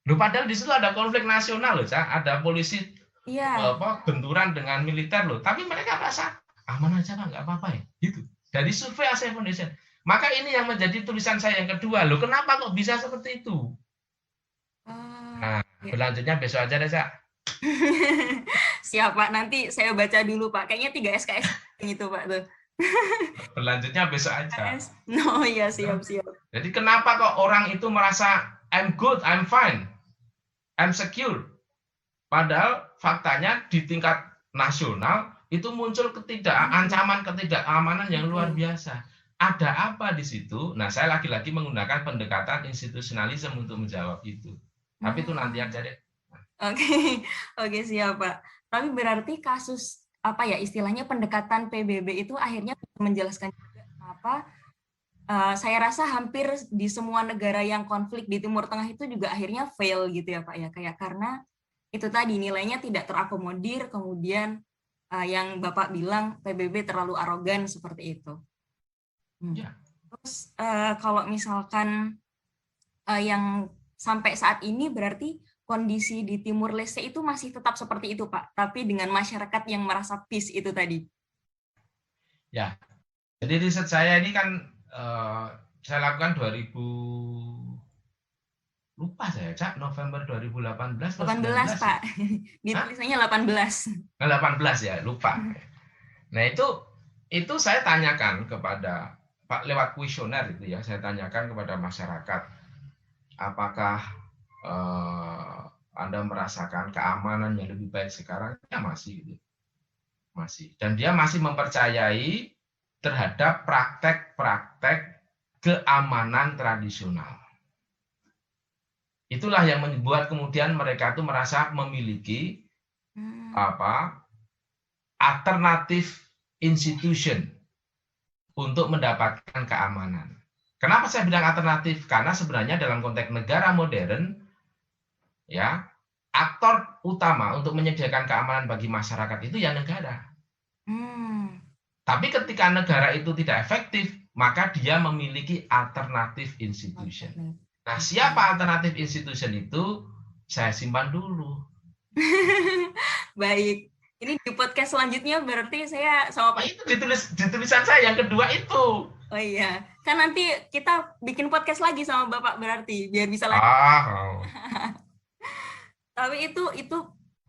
Speaker 2: Loh, padahal di situ ada konflik nasional loh, ada polisi
Speaker 1: iya.
Speaker 2: benturan dengan militer loh, tapi mereka merasa aman aja Pak, nggak apa-apa ya, gitu. Dari survei Asia Foundation. Maka ini yang menjadi tulisan saya yang kedua, loh kenapa kok bisa seperti itu?
Speaker 1: Oh,
Speaker 2: Nah,
Speaker 1: ya.
Speaker 2: berlanjutnya besok aja deh, Cak.
Speaker 1: Siap Pak, nanti saya baca dulu Pak. Kayaknya 3 SKS itu Pak tuh.
Speaker 2: Berlanjutnya besok aja.
Speaker 1: SKS. No, ya siap-siap.
Speaker 2: Jadi kenapa kok orang itu merasa I'm good, I'm fine, I'm secure. Padahal faktanya di tingkat nasional itu muncul ancaman ketidakamanan yang luar
Speaker 1: Oke.
Speaker 2: biasa. Ada apa di situ? Nah, saya lagi-lagi menggunakan pendekatan institusionalisme untuk menjawab itu. Tapi itu nanti
Speaker 1: Hmm,
Speaker 2: aja deh.
Speaker 1: oke, oke siap Pak. Tapi berarti kasus apa ya istilahnya pendekatan PBB itu akhirnya menjelaskan juga kenapa saya rasa hampir di semua negara yang konflik di Timur Tengah itu juga akhirnya fail gitu ya Pak ya. Kayak karena itu tadi nilainya tidak terakomodir, kemudian yang Bapak bilang PBB terlalu arogan seperti itu. Hmm.
Speaker 2: Ya,
Speaker 1: Terus kalau misalkan yang sampai saat ini berarti kondisi di Timur Leste itu masih tetap seperti itu Pak, tapi dengan masyarakat yang merasa peace itu tadi.
Speaker 2: ya. Jadi riset saya ini kan saya lakukan 2000 lupa saya, Cak, November 2018 atau
Speaker 1: 18
Speaker 2: 19 ya?
Speaker 1: Pak, di
Speaker 2: Hah?
Speaker 1: tulisannya 18.
Speaker 2: 18 ya, lupa. Nah, itu saya tanyakan kepada Pak lewat kuesioner itu ya, saya tanyakan kepada masyarakat, apakah Anda merasakan keamanan yang lebih baik sekarang? Ya masih gitu. Masih. Dan dia masih mempercayai terhadap praktek-praktek keamanan tradisional. Itulah yang membuat kemudian mereka itu merasa memiliki apa alternatif institution untuk mendapatkan keamanan. Kenapa saya bilang alternatif? Karena sebenarnya dalam konteks negara modern, ya, aktor utama untuk menyediakan keamanan bagi masyarakat itu ya negara.
Speaker 1: Hmm,
Speaker 2: Tapi ketika negara itu tidak efektif, maka dia memiliki alternatif institution. Nah,
Speaker 1: oke.
Speaker 2: siapa alternatif institution itu? Saya simpan dulu.
Speaker 1: Baik. Ini di podcast selanjutnya berarti saya sama Pak.
Speaker 2: Itu di tulisan saya yang kedua itu.
Speaker 1: Oh iya, kan nanti kita bikin podcast lagi sama Bapak berarti biar bisa lanjut.
Speaker 2: Ah,
Speaker 1: Tapi itu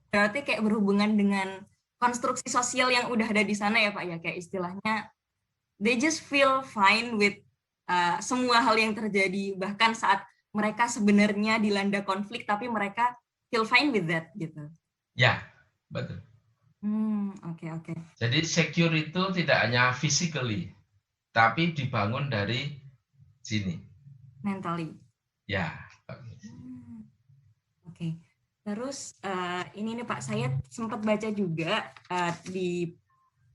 Speaker 1: berarti kayak berhubungan dengan konstruksi sosial yang udah ada di sana ya Pak ya, kayak istilahnya they just feel fine with semua hal yang terjadi bahkan saat mereka sebenarnya dilanda konflik tapi mereka feel fine with that gitu.
Speaker 2: ya, betul.
Speaker 1: Oke oke.
Speaker 2: Jadi secure itu tidak hanya physically, tapi dibangun dari sini.
Speaker 1: Mentally.
Speaker 2: Ya.
Speaker 1: Oke. Terus ini nih Pak, saya sempat baca juga di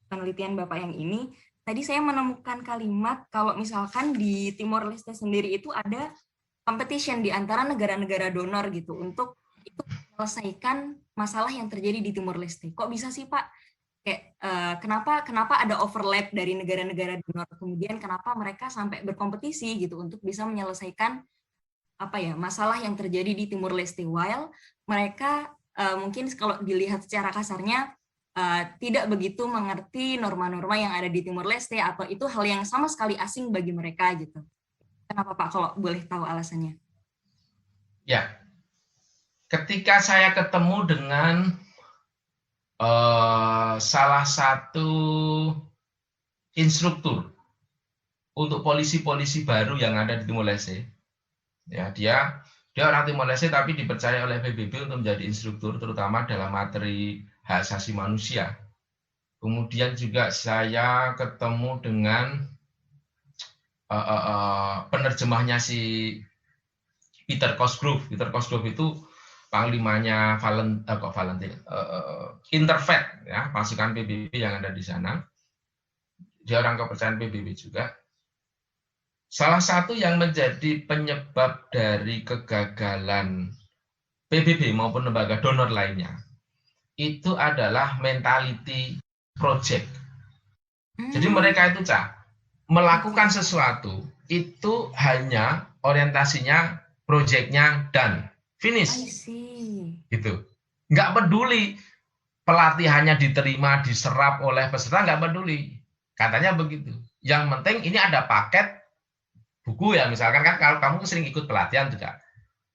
Speaker 1: penelitian Bapak yang ini, tadi saya menemukan kalimat kalau misalkan di Timor Leste sendiri itu ada competition di antara negara-negara donor gitu untuk itu menyelesaikan masalah yang terjadi di Timor Leste. Kok bisa sih Pak? Kayak kenapa ada overlap dari negara-negara donor, kemudian kenapa mereka sampai berkompetisi gitu untuk bisa menyelesaikan apa ya masalah yang terjadi di Timur Leste, while mereka mungkin kalau dilihat secara kasarnya tidak begitu mengerti norma-norma yang ada di Timur Leste atau itu hal yang sama sekali asing bagi mereka gitu. Kenapa Pak kalau boleh tahu alasannya?
Speaker 2: Ya, ketika saya ketemu dengan salah satu instruktur untuk polisi-polisi baru yang ada di Timor Leste, ya dia orang Timor Leste tapi dipercaya oleh PBB untuk menjadi instruktur terutama dalam materi hak asasi manusia. Kemudian juga saya ketemu dengan penerjemahnya si Peter Cosgrove. Peter Cosgrove itu panglimanya Interfed, ya, pasukan PBB yang ada di sana. Dia orang kepercayaan PBB juga. Salah satu yang menjadi penyebab dari kegagalan PBB maupun lembaga donor lainnya itu adalah mentality project. Jadi mereka itu melakukan sesuatu itu hanya orientasinya proyeknya dan finish. Gitu. Nggak peduli pelatihannya diterima, diserap oleh peserta, nggak peduli. Katanya begitu. Yang penting ini ada paket buku ya, misalkan kan kalau kamu sering ikut pelatihan juga.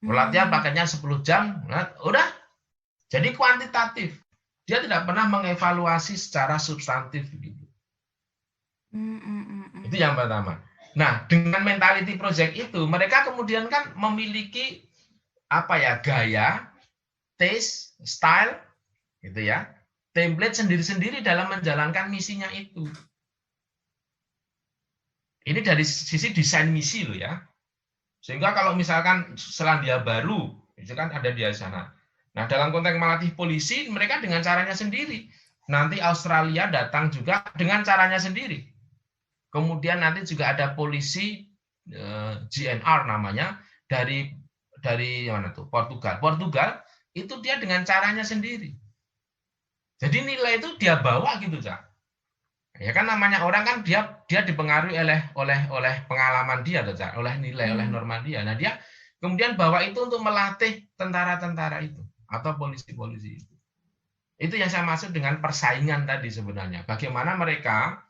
Speaker 2: Pelatihan paketnya 10 jam, nah, udah. Jadi kuantitatif. Dia tidak pernah mengevaluasi secara substantif gitu. Itu yang pertama. Nah, dengan mentality project itu, mereka kemudian kan memiliki apa ya, gaya, taste, style, gitu ya, template sendiri-sendiri dalam menjalankan misinya itu. Ini dari sisi desain misi loh ya. Sehingga kalau misalkan Selandia Baru, itu kan ada di sana. Nah, dalam konteks melatih polisi, mereka dengan caranya sendiri. Nanti Australia datang juga dengan caranya sendiri. Kemudian nanti juga ada polisi GNR namanya dari mana tuh, Portugal. Portugal itu dia dengan caranya sendiri. Jadi nilai itu dia bawa gitu, Cak. Ya kan namanya orang kan dia dipengaruhi oleh pengalaman dia, Cak, oleh nilai, oleh norma dia. Nah, dia kemudian bawa itu untuk melatih tentara-tentara itu atau polisi-polisi itu. Itu yang saya maksud dengan persaingan tadi sebenarnya. Bagaimana mereka,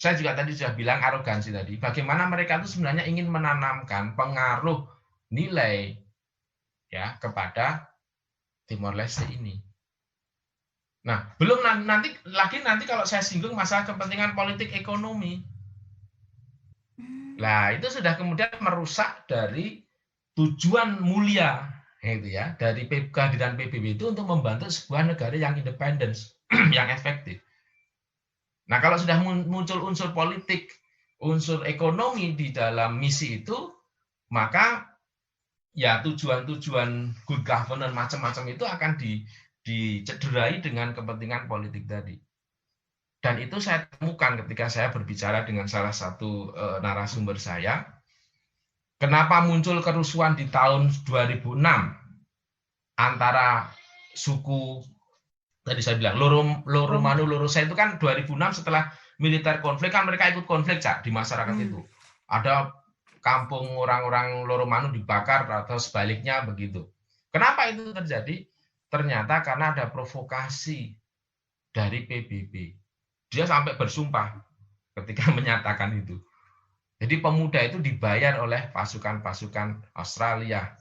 Speaker 2: saya juga tadi sudah bilang arogansi tadi, bagaimana mereka itu sebenarnya ingin menanamkan pengaruh nilai ya kepada Timor Leste ini. Nah, belum nanti kalau saya singgung masalah kepentingan politik ekonomi. Nah, itu sudah kemudian merusak dari tujuan mulia itu ya, dari kehadiran PBB itu untuk membantu sebuah negara yang independen, yang efektif. Nah, kalau sudah muncul unsur politik, unsur ekonomi di dalam misi itu, maka ya tujuan-tujuan good governance macam-macam itu akan dicederai dengan kepentingan politik tadi. Dan itu saya temukan ketika saya berbicara dengan salah satu narasumber saya. Kenapa muncul kerusuhan di tahun 2006 antara suku, tadi saya bilang Loro Manu, Loro Saya itu kan 2006 setelah militer konflik, kan mereka ikut konflik, Cak, di masyarakat itu. Ada kampung orang-orang Loro Manu dibakar atau sebaliknya begitu. Kenapa itu terjadi? Ternyata karena ada provokasi dari PBB. Dia sampai bersumpah ketika menyatakan itu. Jadi pemuda itu dibayar oleh pasukan-pasukan Australia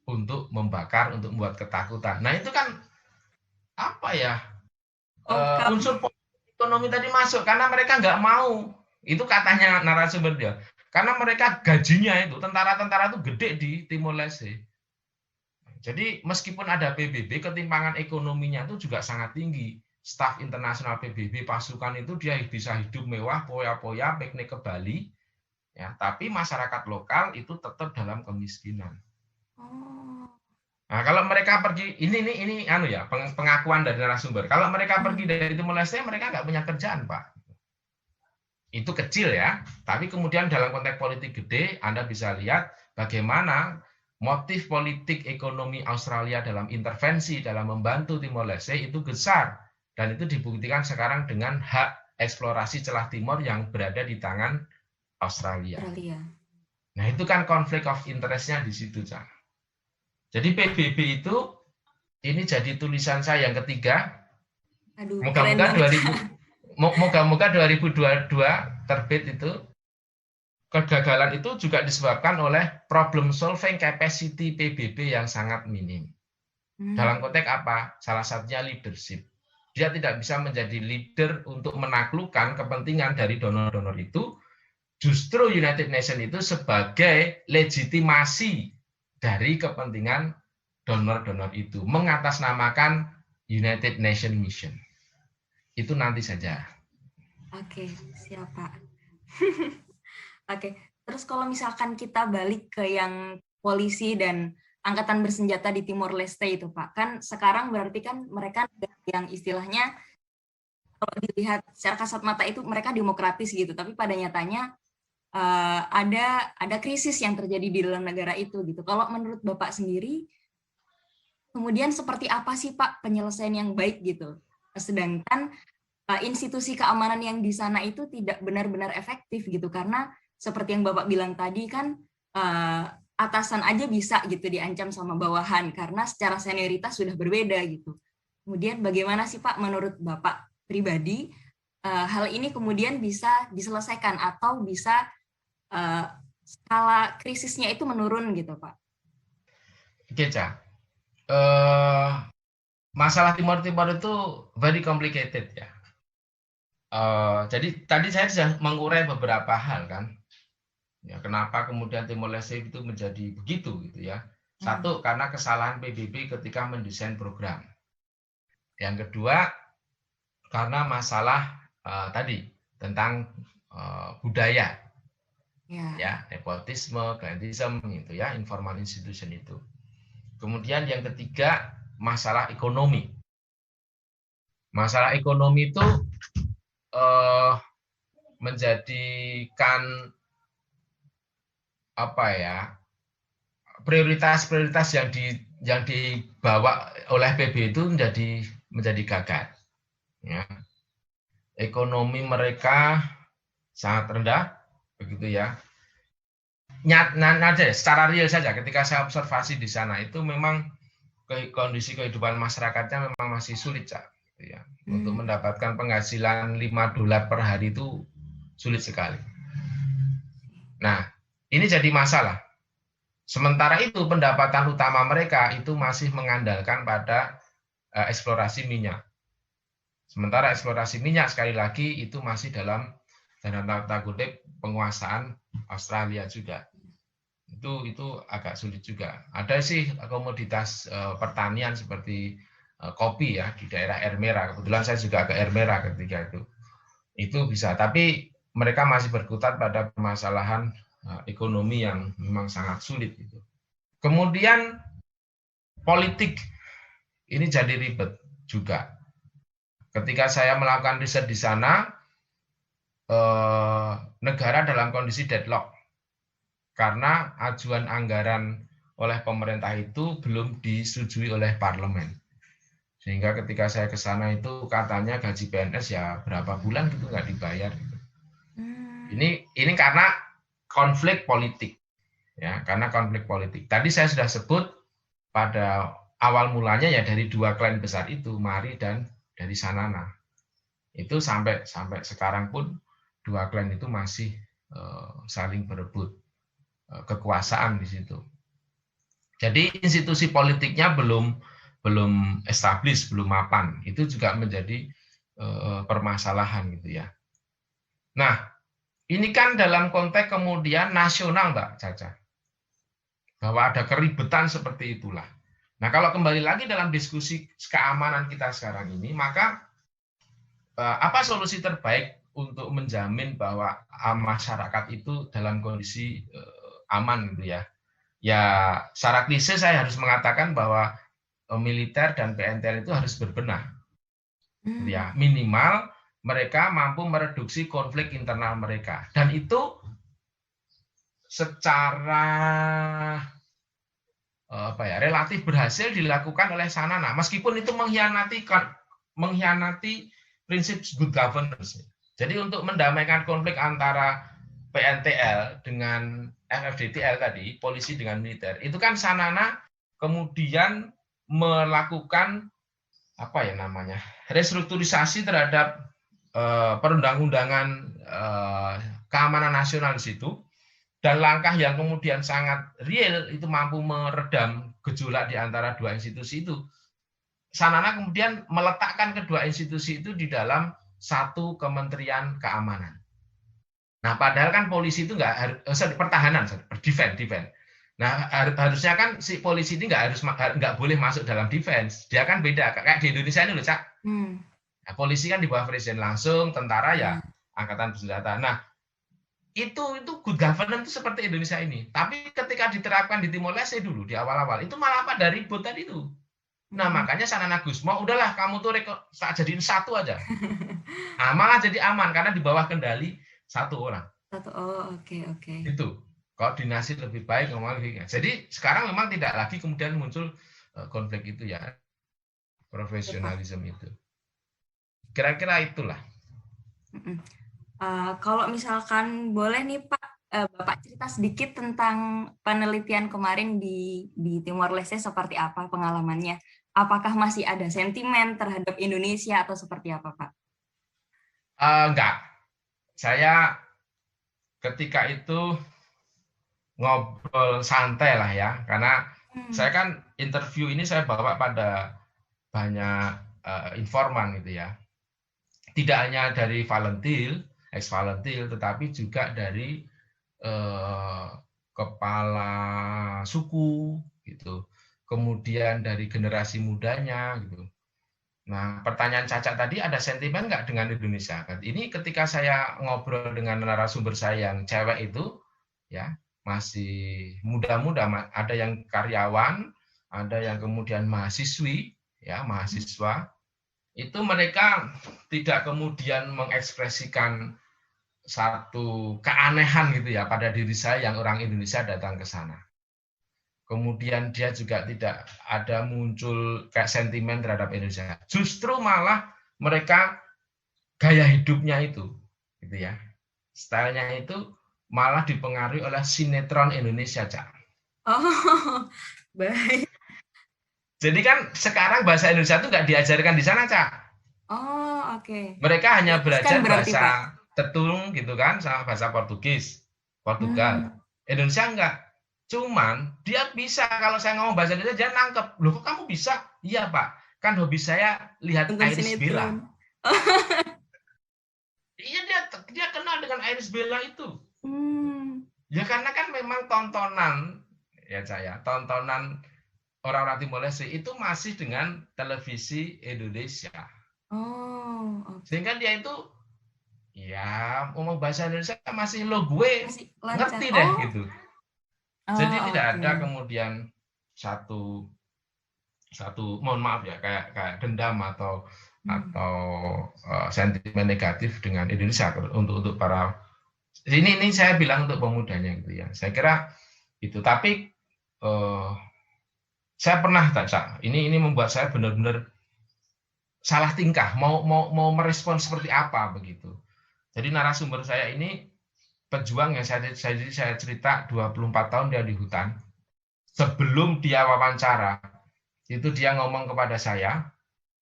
Speaker 2: untuk membakar, untuk membuat ketakutan. Nah, itu kan apa ya, unsur ekonomi tadi masuk karena mereka nggak mau. Itu katanya narasumber dia. Karena mereka gajinya itu, tentara-tentara itu gede di Timor Leste. Jadi meskipun ada PBB, ketimpangan ekonominya itu juga sangat tinggi. Staf internasional PBB, pasukan itu dia bisa hidup mewah, poya-poya, piknik ke Bali, ya, tapi masyarakat lokal itu tetap dalam kemiskinan. Nah, kalau mereka pergi, ini anu ya, pengakuan dari narasumber. Kalau mereka pergi dari Timor Leste, mereka nggak punya kerjaan, Pak. Itu kecil ya, tapi kemudian dalam konteks politik gede, Anda bisa lihat bagaimana motif politik ekonomi Australia dalam intervensi, dalam membantu Timor Leste itu besar. Dan itu dibuktikan sekarang dengan hak eksplorasi celah timur yang berada di tangan Australia. Nah, itu kan konflik of interest-nya di situ, Cak. Jadi PBB itu, ini jadi tulisan saya yang ketiga. Moga-moga 2022 terbit itu. Kegagalan itu juga disebabkan oleh problem solving capacity PBB yang sangat minim. Dalam konteks apa? Salah satunya leadership. Dia tidak bisa menjadi leader untuk menaklukkan kepentingan dari donor-donor itu. Justru United Nations itu sebagai legitimasi dari kepentingan donor-donor itu, mengatasnamakan United Nations Mission. Itu nanti saja.
Speaker 1: Oke, siap, Pak. Oke, terus kalau misalkan kita balik ke yang polisi dan angkatan bersenjata di Timor Leste itu, Pak, kan sekarang berarti kan mereka yang istilahnya kalau dilihat secara kasat mata itu mereka demokratis gitu, tapi pada nyatanya ada krisis yang terjadi di dalam negara itu gitu. Kalau menurut Bapak sendiri, kemudian seperti apa sih Pak penyelesaian yang baik gitu? Sedangkan institusi keamanan yang di sana itu tidak benar-benar efektif gitu, karena seperti yang Bapak bilang tadi kan atasan aja bisa gitu diancam sama bawahan karena secara senioritas sudah berbeda gitu. Kemudian bagaimana sih Pak menurut Bapak pribadi hal ini kemudian bisa diselesaikan atau bisa skala krisisnya itu menurun gitu Pak?
Speaker 2: Oke, Ca. Masalah Timur Timur itu very complicated ya. Jadi tadi saya sudah mengurai beberapa hal kan. Ya, kenapa kemudian Timor Leste itu menjadi begitu gitu ya. Satu, karena kesalahan PBB ketika mendesain program. Yang kedua, karena masalah tadi tentang budaya, ya, nepotisme, klientelisme itu ya, informal institution itu. Kemudian yang ketiga, masalah ekonomi. Masalah ekonomi itu menjadikan apa ya, prioritas-prioritas yang dibawa oleh PB itu menjadi gagal. Ya. Ekonomi mereka sangat rendah, begitu ya. Secara real saja, ketika saya observasi di sana itu memang kondisi kehidupan masyarakatnya memang masih sulit, Cak. Gitu ya. Untuk mendapatkan penghasilan $5 per hari itu sulit sekali. Nah, ini jadi masalah. Sementara itu pendapatan utama mereka itu masih mengandalkan pada eksplorasi minyak. Sementara eksplorasi minyak sekali lagi itu masih dalam tanda kutip penguasaan Australia juga. Itu agak sulit juga. Ada sih komoditas pertanian seperti kopi ya di daerah Air Merah. Kebetulan saya juga ke Air Merah ketika itu. Itu bisa, tapi mereka masih berkutat pada permasalahan ekonomi yang memang sangat sulit itu. Kemudian politik ini jadi ribet juga. Ketika saya melakukan riset di sana, negara dalam kondisi deadlock karena ajuan anggaran oleh pemerintah itu belum disetujui oleh parlemen. Sehingga ketika saya ke sana itu katanya gaji PNS ya berapa bulan gitu nggak dibayar. Ini karena konflik politik. Ya, karena konflik politik. Tadi saya sudah sebut pada awal mulanya ya dari dua klan besar itu, Mari dan dari Sanana. Itu sampai sekarang pun dua klan itu masih saling berebut kekuasaan di situ. Jadi institusi politiknya belum established, belum mapan. Itu juga menjadi permasalahan gitu ya. Nah, ini kan dalam konteks kemudian nasional, Mbak Caca. Bahwa ada keribetan seperti itulah. Nah, kalau kembali lagi dalam diskusi keamanan kita sekarang ini, maka apa solusi terbaik untuk menjamin bahwa masyarakat itu dalam kondisi aman gitu ya? Ya, secara klise saya harus mengatakan bahwa militer dan PNTL itu harus berbenah. Ya, minimal mereka mampu mereduksi konflik internal mereka. Dan itu secara relatif berhasil dilakukan oleh Sanana, meskipun itu mengkhianati prinsip good governance. Jadi untuk mendamaikan konflik antara PNTL dengan FFDTL tadi, polisi dengan militer, itu kan Sanana kemudian melakukan restrukturisasi terhadap perundang-undangan keamanan nasional di situ. Dan langkah yang kemudian sangat real itu mampu meredam gejolak di antara dua institusi itu. Sanana kemudian meletakkan kedua institusi itu di dalam satu kementerian keamanan. Nah, padahal kan polisi itu pertahanan, defense. Nah, harusnya kan si polisi ini nggak boleh masuk dalam defense. Dia kan beda, kayak di Indonesia ini loh, Cak. Nah, polisi kan di bawah presiden langsung, tentara ya angkatan bersenjata. Nah, itu good governance itu seperti Indonesia ini. Tapi ketika diterapkan di Timor Leste dulu di awal-awal itu malah pada ribut tadi itu. Nah, makanya Sanana Gusmo udahlah kamu tuh tak jadiin satu aja. Nah, malah jadi aman karena di bawah kendali satu orang.
Speaker 1: Oke.
Speaker 2: Itu koordinasi lebih baik ngomong. Jadi sekarang memang tidak lagi kemudian muncul konflik itu ya. Profesionalisme itu. Kira-kira itulah.
Speaker 1: Kalau misalkan boleh nih Pak, Bapak cerita sedikit tentang penelitian kemarin di Timor Leste seperti apa pengalamannya? Apakah masih ada sentimen terhadap Indonesia atau seperti apa Pak?
Speaker 2: Enggak, saya ketika itu ngobrol santai lah ya, karena saya kan interview ini saya bawa pada banyak informan gitu ya. Tidak hanya dari Valentil, ex Valentil, tetapi juga dari kepala suku gitu. Kemudian dari generasi mudanya gitu. Nah, pertanyaan Caca tadi ada sentimen nggak dengan Indonesia? Ini ketika saya ngobrol dengan narasumber saya yang cewek itu, ya masih muda-muda, ada yang karyawan, ada yang kemudian mahasiswi, ya mahasiswa, itu mereka tidak kemudian mengekspresikan satu keanehan gitu ya pada diri saya yang orang Indonesia datang ke sana. Kemudian dia juga tidak ada muncul kayak sentimen terhadap Indonesia. Justru malah mereka gaya hidupnya itu, gitu ya, stylenya itu malah dipengaruhi oleh sinetron Indonesia, Cak.
Speaker 1: Oh, baik.
Speaker 2: Jadi kan sekarang bahasa Indonesia itu nggak diajarkan di sana, Cak.
Speaker 1: Oh, oke.
Speaker 2: Mereka hanya
Speaker 1: Dihapuskan
Speaker 2: belajar
Speaker 1: berarti Pak?
Speaker 2: bahasa Tetung gitu kan, sama bahasa Portugis, Portugal.
Speaker 1: Hmm,
Speaker 2: Indonesia enggak. Cuman dia bisa kalau saya ngomong bahasa Indonesia dia nangkep. Loh kok kamu bisa? Iya Pak, kan hobi saya lihat
Speaker 1: nonton
Speaker 2: Irish Bella.
Speaker 1: sinetron.
Speaker 2: Iya dia kenal dengan Irish Bella itu.
Speaker 1: Hmm.
Speaker 2: Ya karena kan memang tontonan ya saya, tontonan orang-orang Timor Leste itu masih dengan televisi Indonesia.
Speaker 1: Oh, oke.
Speaker 2: Sehingga dia itu ya ngomong bahasa Indonesia masih lo gue
Speaker 1: Masih lancar.
Speaker 2: ngerti deh
Speaker 1: Oh,
Speaker 2: gitu. Jadi
Speaker 1: oh,
Speaker 2: tidak
Speaker 1: oke.
Speaker 2: ada kemudian satu satu mohon maaf ya kayak dendam atau
Speaker 1: Hmm.
Speaker 2: sentimen negatif dengan Indonesia untuk para ini saya bilang untuk pemudanya gitu ya. Saya kira itu. Tapi saya pernah Caca, ini membuat saya benar-benar salah tingkah, mau merespon seperti apa begitu. Jadi narasumber saya ini pejuang yang saya cerita 24 tahun dia di hutan. Sebelum dia wawancara, itu dia ngomong kepada saya,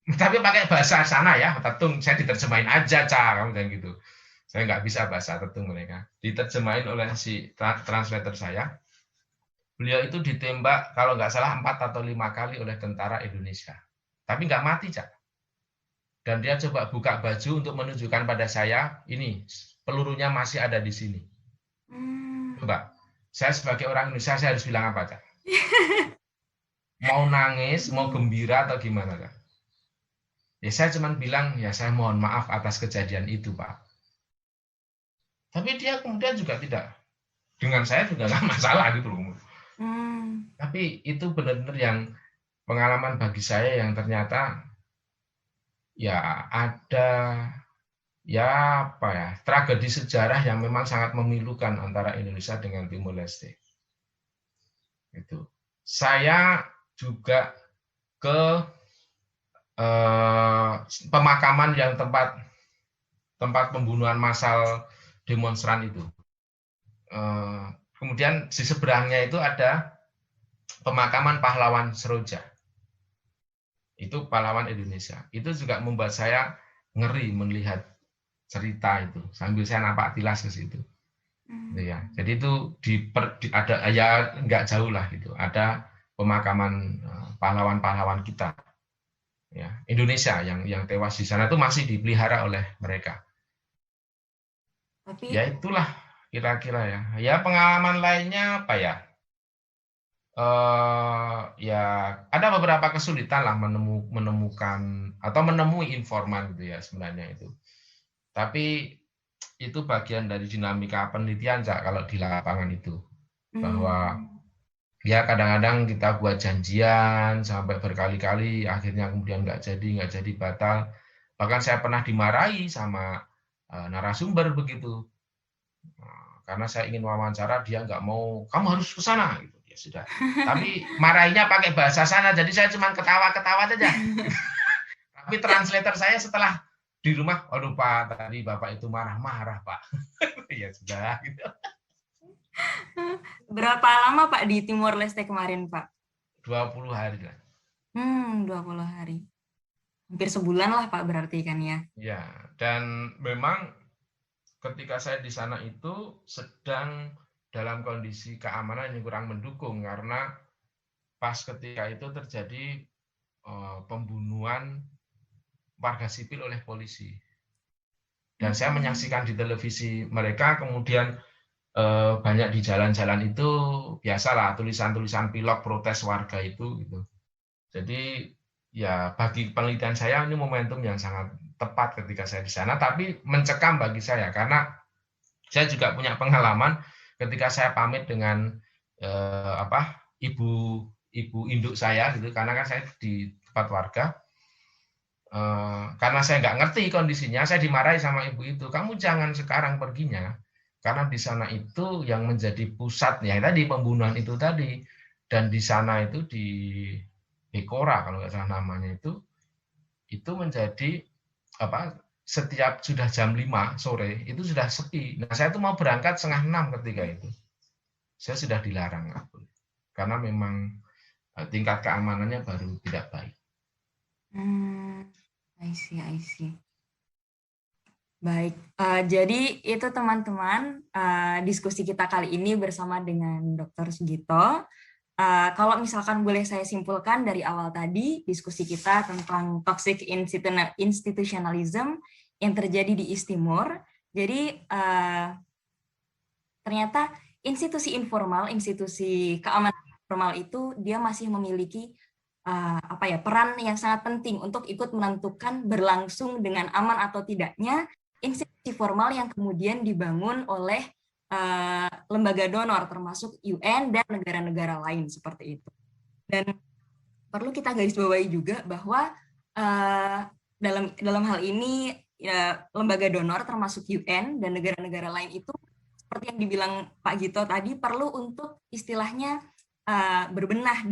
Speaker 2: tapi pakai bahasa sana ya, Tetung, saya diterjemahin aja, Ca, kamu dan gitu. Saya nggak bisa bahasa Tetung mereka. Diterjemahin oleh si translator saya. Beliau itu ditembak kalau nggak salah 4 atau 5 kali oleh tentara Indonesia. Tapi nggak mati, Cak. Dan dia coba buka baju untuk menunjukkan pada saya, ini pelurunya masih ada di sini.
Speaker 1: Hmm.
Speaker 2: Coba, saya sebagai orang Indonesia, saya harus bilang apa, Cak? Mau nangis, mau gembira, atau gimana, Cak? Ya saya cuma bilang, ya saya mohon maaf atas kejadian itu, Pak. Tapi dia kemudian juga tidak. Dengan saya juga nggak masalah gitu loh.
Speaker 1: Hmm.
Speaker 2: Tapi itu benar-benar yang pengalaman bagi saya yang ternyata ya ada ya apa ya tragedi sejarah yang memang sangat memilukan antara Indonesia dengan Timor Leste. Itu. Saya juga ke pemakaman yang tempat pembunuhan massal demonstran itu. Kemudian di seberangnya itu ada pemakaman pahlawan Seroja. Itu pahlawan Indonesia. Itu juga membuat saya ngeri melihat cerita itu sambil saya napak tilas ke situ. Gitu ya. Jadi itu ada ya nggak jauh lah gitu. Ada pemakaman pahlawan-pahlawan kita ya Indonesia yang tewas di sana itu masih dipelihara oleh mereka.
Speaker 1: Tapi
Speaker 2: Ya itulah kira-kira ya. Ya pengalaman lainnya apa ya? Ya ada beberapa kesulitan lah menemukan atau menemui informan gitu ya sebenarnya itu. Tapi itu bagian dari dinamika penelitian kalau di lapangan itu bahwa ya kadang-kadang kita buat janjian sampai berkali-kali akhirnya kemudian nggak jadi batal. Bahkan saya pernah dimarahi sama narasumber begitu karena saya ingin wawancara dia nggak mau kamu harus ke sana gitu ya sudah tapi marahinya pakai bahasa sana jadi saya cuma ketawa-ketawa saja tapi translator saya setelah di rumah, aduh Pak, tadi Bapak itu marah-marah Pak. Ya sudah. Gitu.
Speaker 1: Berapa lama Pak di Timor Leste kemarin Pak?
Speaker 2: 20 hari lah.
Speaker 1: 20 hari. Hampir sebulan lah Pak berarti kan ya?
Speaker 2: Ya, dan memang ketika saya di sana itu sedang dalam kondisi keamanan yang kurang mendukung karena pas ketika itu terjadi pembunuhan warga sipil oleh polisi. Dan saya menyaksikan di televisi mereka, kemudian banyak di jalan-jalan itu biasalah tulisan-tulisan pilok protes warga itu gitu. Jadi ya bagi penelitian saya ini momentum yang sangat tepat ketika saya di sana, tapi mencekam bagi saya karena saya juga punya pengalaman ketika saya pamit dengan ibu induk saya gitu, karena kan saya di tempat warga. Karena saya nggak ngerti kondisinya, saya dimarahi sama ibu itu. Kamu jangan sekarang perginya, karena di sana itu yang menjadi pusatnya tadi pembunuhan itu tadi, dan di sana itu di Bekora kalau nggak salah namanya itu menjadi setiap sudah jam 5 sore itu sudah sepi. Nah saya tuh mau berangkat 5:30 ketika itu, saya sudah dilarang karena memang tingkat keamanannya baru tidak baik.
Speaker 1: I see. Baik, jadi itu teman-teman diskusi kita kali ini bersama dengan Dr. Sugito. Kalau misalkan boleh saya simpulkan dari awal tadi, diskusi kita tentang toxic institutionalism yang terjadi di East Timor. Jadi ternyata institusi informal, institusi keamanan informal itu dia masih memiliki peran yang sangat penting untuk ikut menentukan berlangsung dengan aman atau tidaknya institusi formal yang kemudian dibangun oleh lembaga donor termasuk UN dan negara-negara lain seperti itu. Dan perlu kita garis bawahi juga bahwa dalam hal ini lembaga donor termasuk UN dan negara-negara lain itu seperti yang dibilang Pak Gito tadi perlu untuk istilahnya berbenah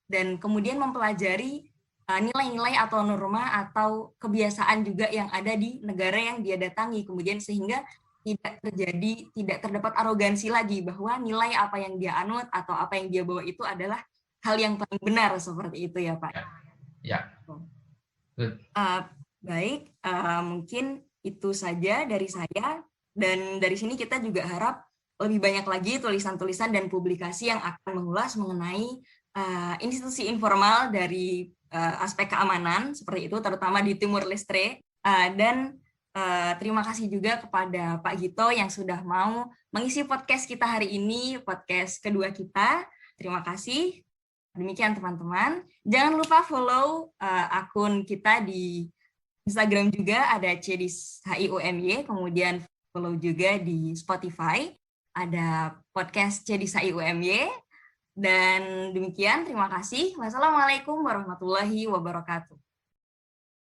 Speaker 1: dan kemudian mempelajari nilai-nilai atau norma atau kebiasaan juga yang ada di negara yang dia datangi, kemudian sehingga tidak terdapat arogansi lagi bahwa nilai apa yang dia anut atau apa yang dia bawa itu adalah hal yang paling benar seperti itu ya Pak.
Speaker 2: Ya.
Speaker 1: Baik, mungkin itu saja dari saya, dan dari sini kita juga harap lebih banyak lagi tulisan-tulisan dan publikasi yang akan mengulas mengenai institusi informal dari aspek keamanan seperti itu, terutama di Timur Leste. Dan terima kasih juga kepada Pak Gito yang sudah mau mengisi podcast kita hari ini, podcast kedua kita. Terima kasih. Demikian teman-teman. Jangan lupa follow akun kita di Instagram juga, ada Cedis HIUMY, kemudian follow juga di Spotify, ada podcast Cedis HIUMY. Dan demikian, terima kasih. Wassalamualaikum warahmatullahi wabarakatuh.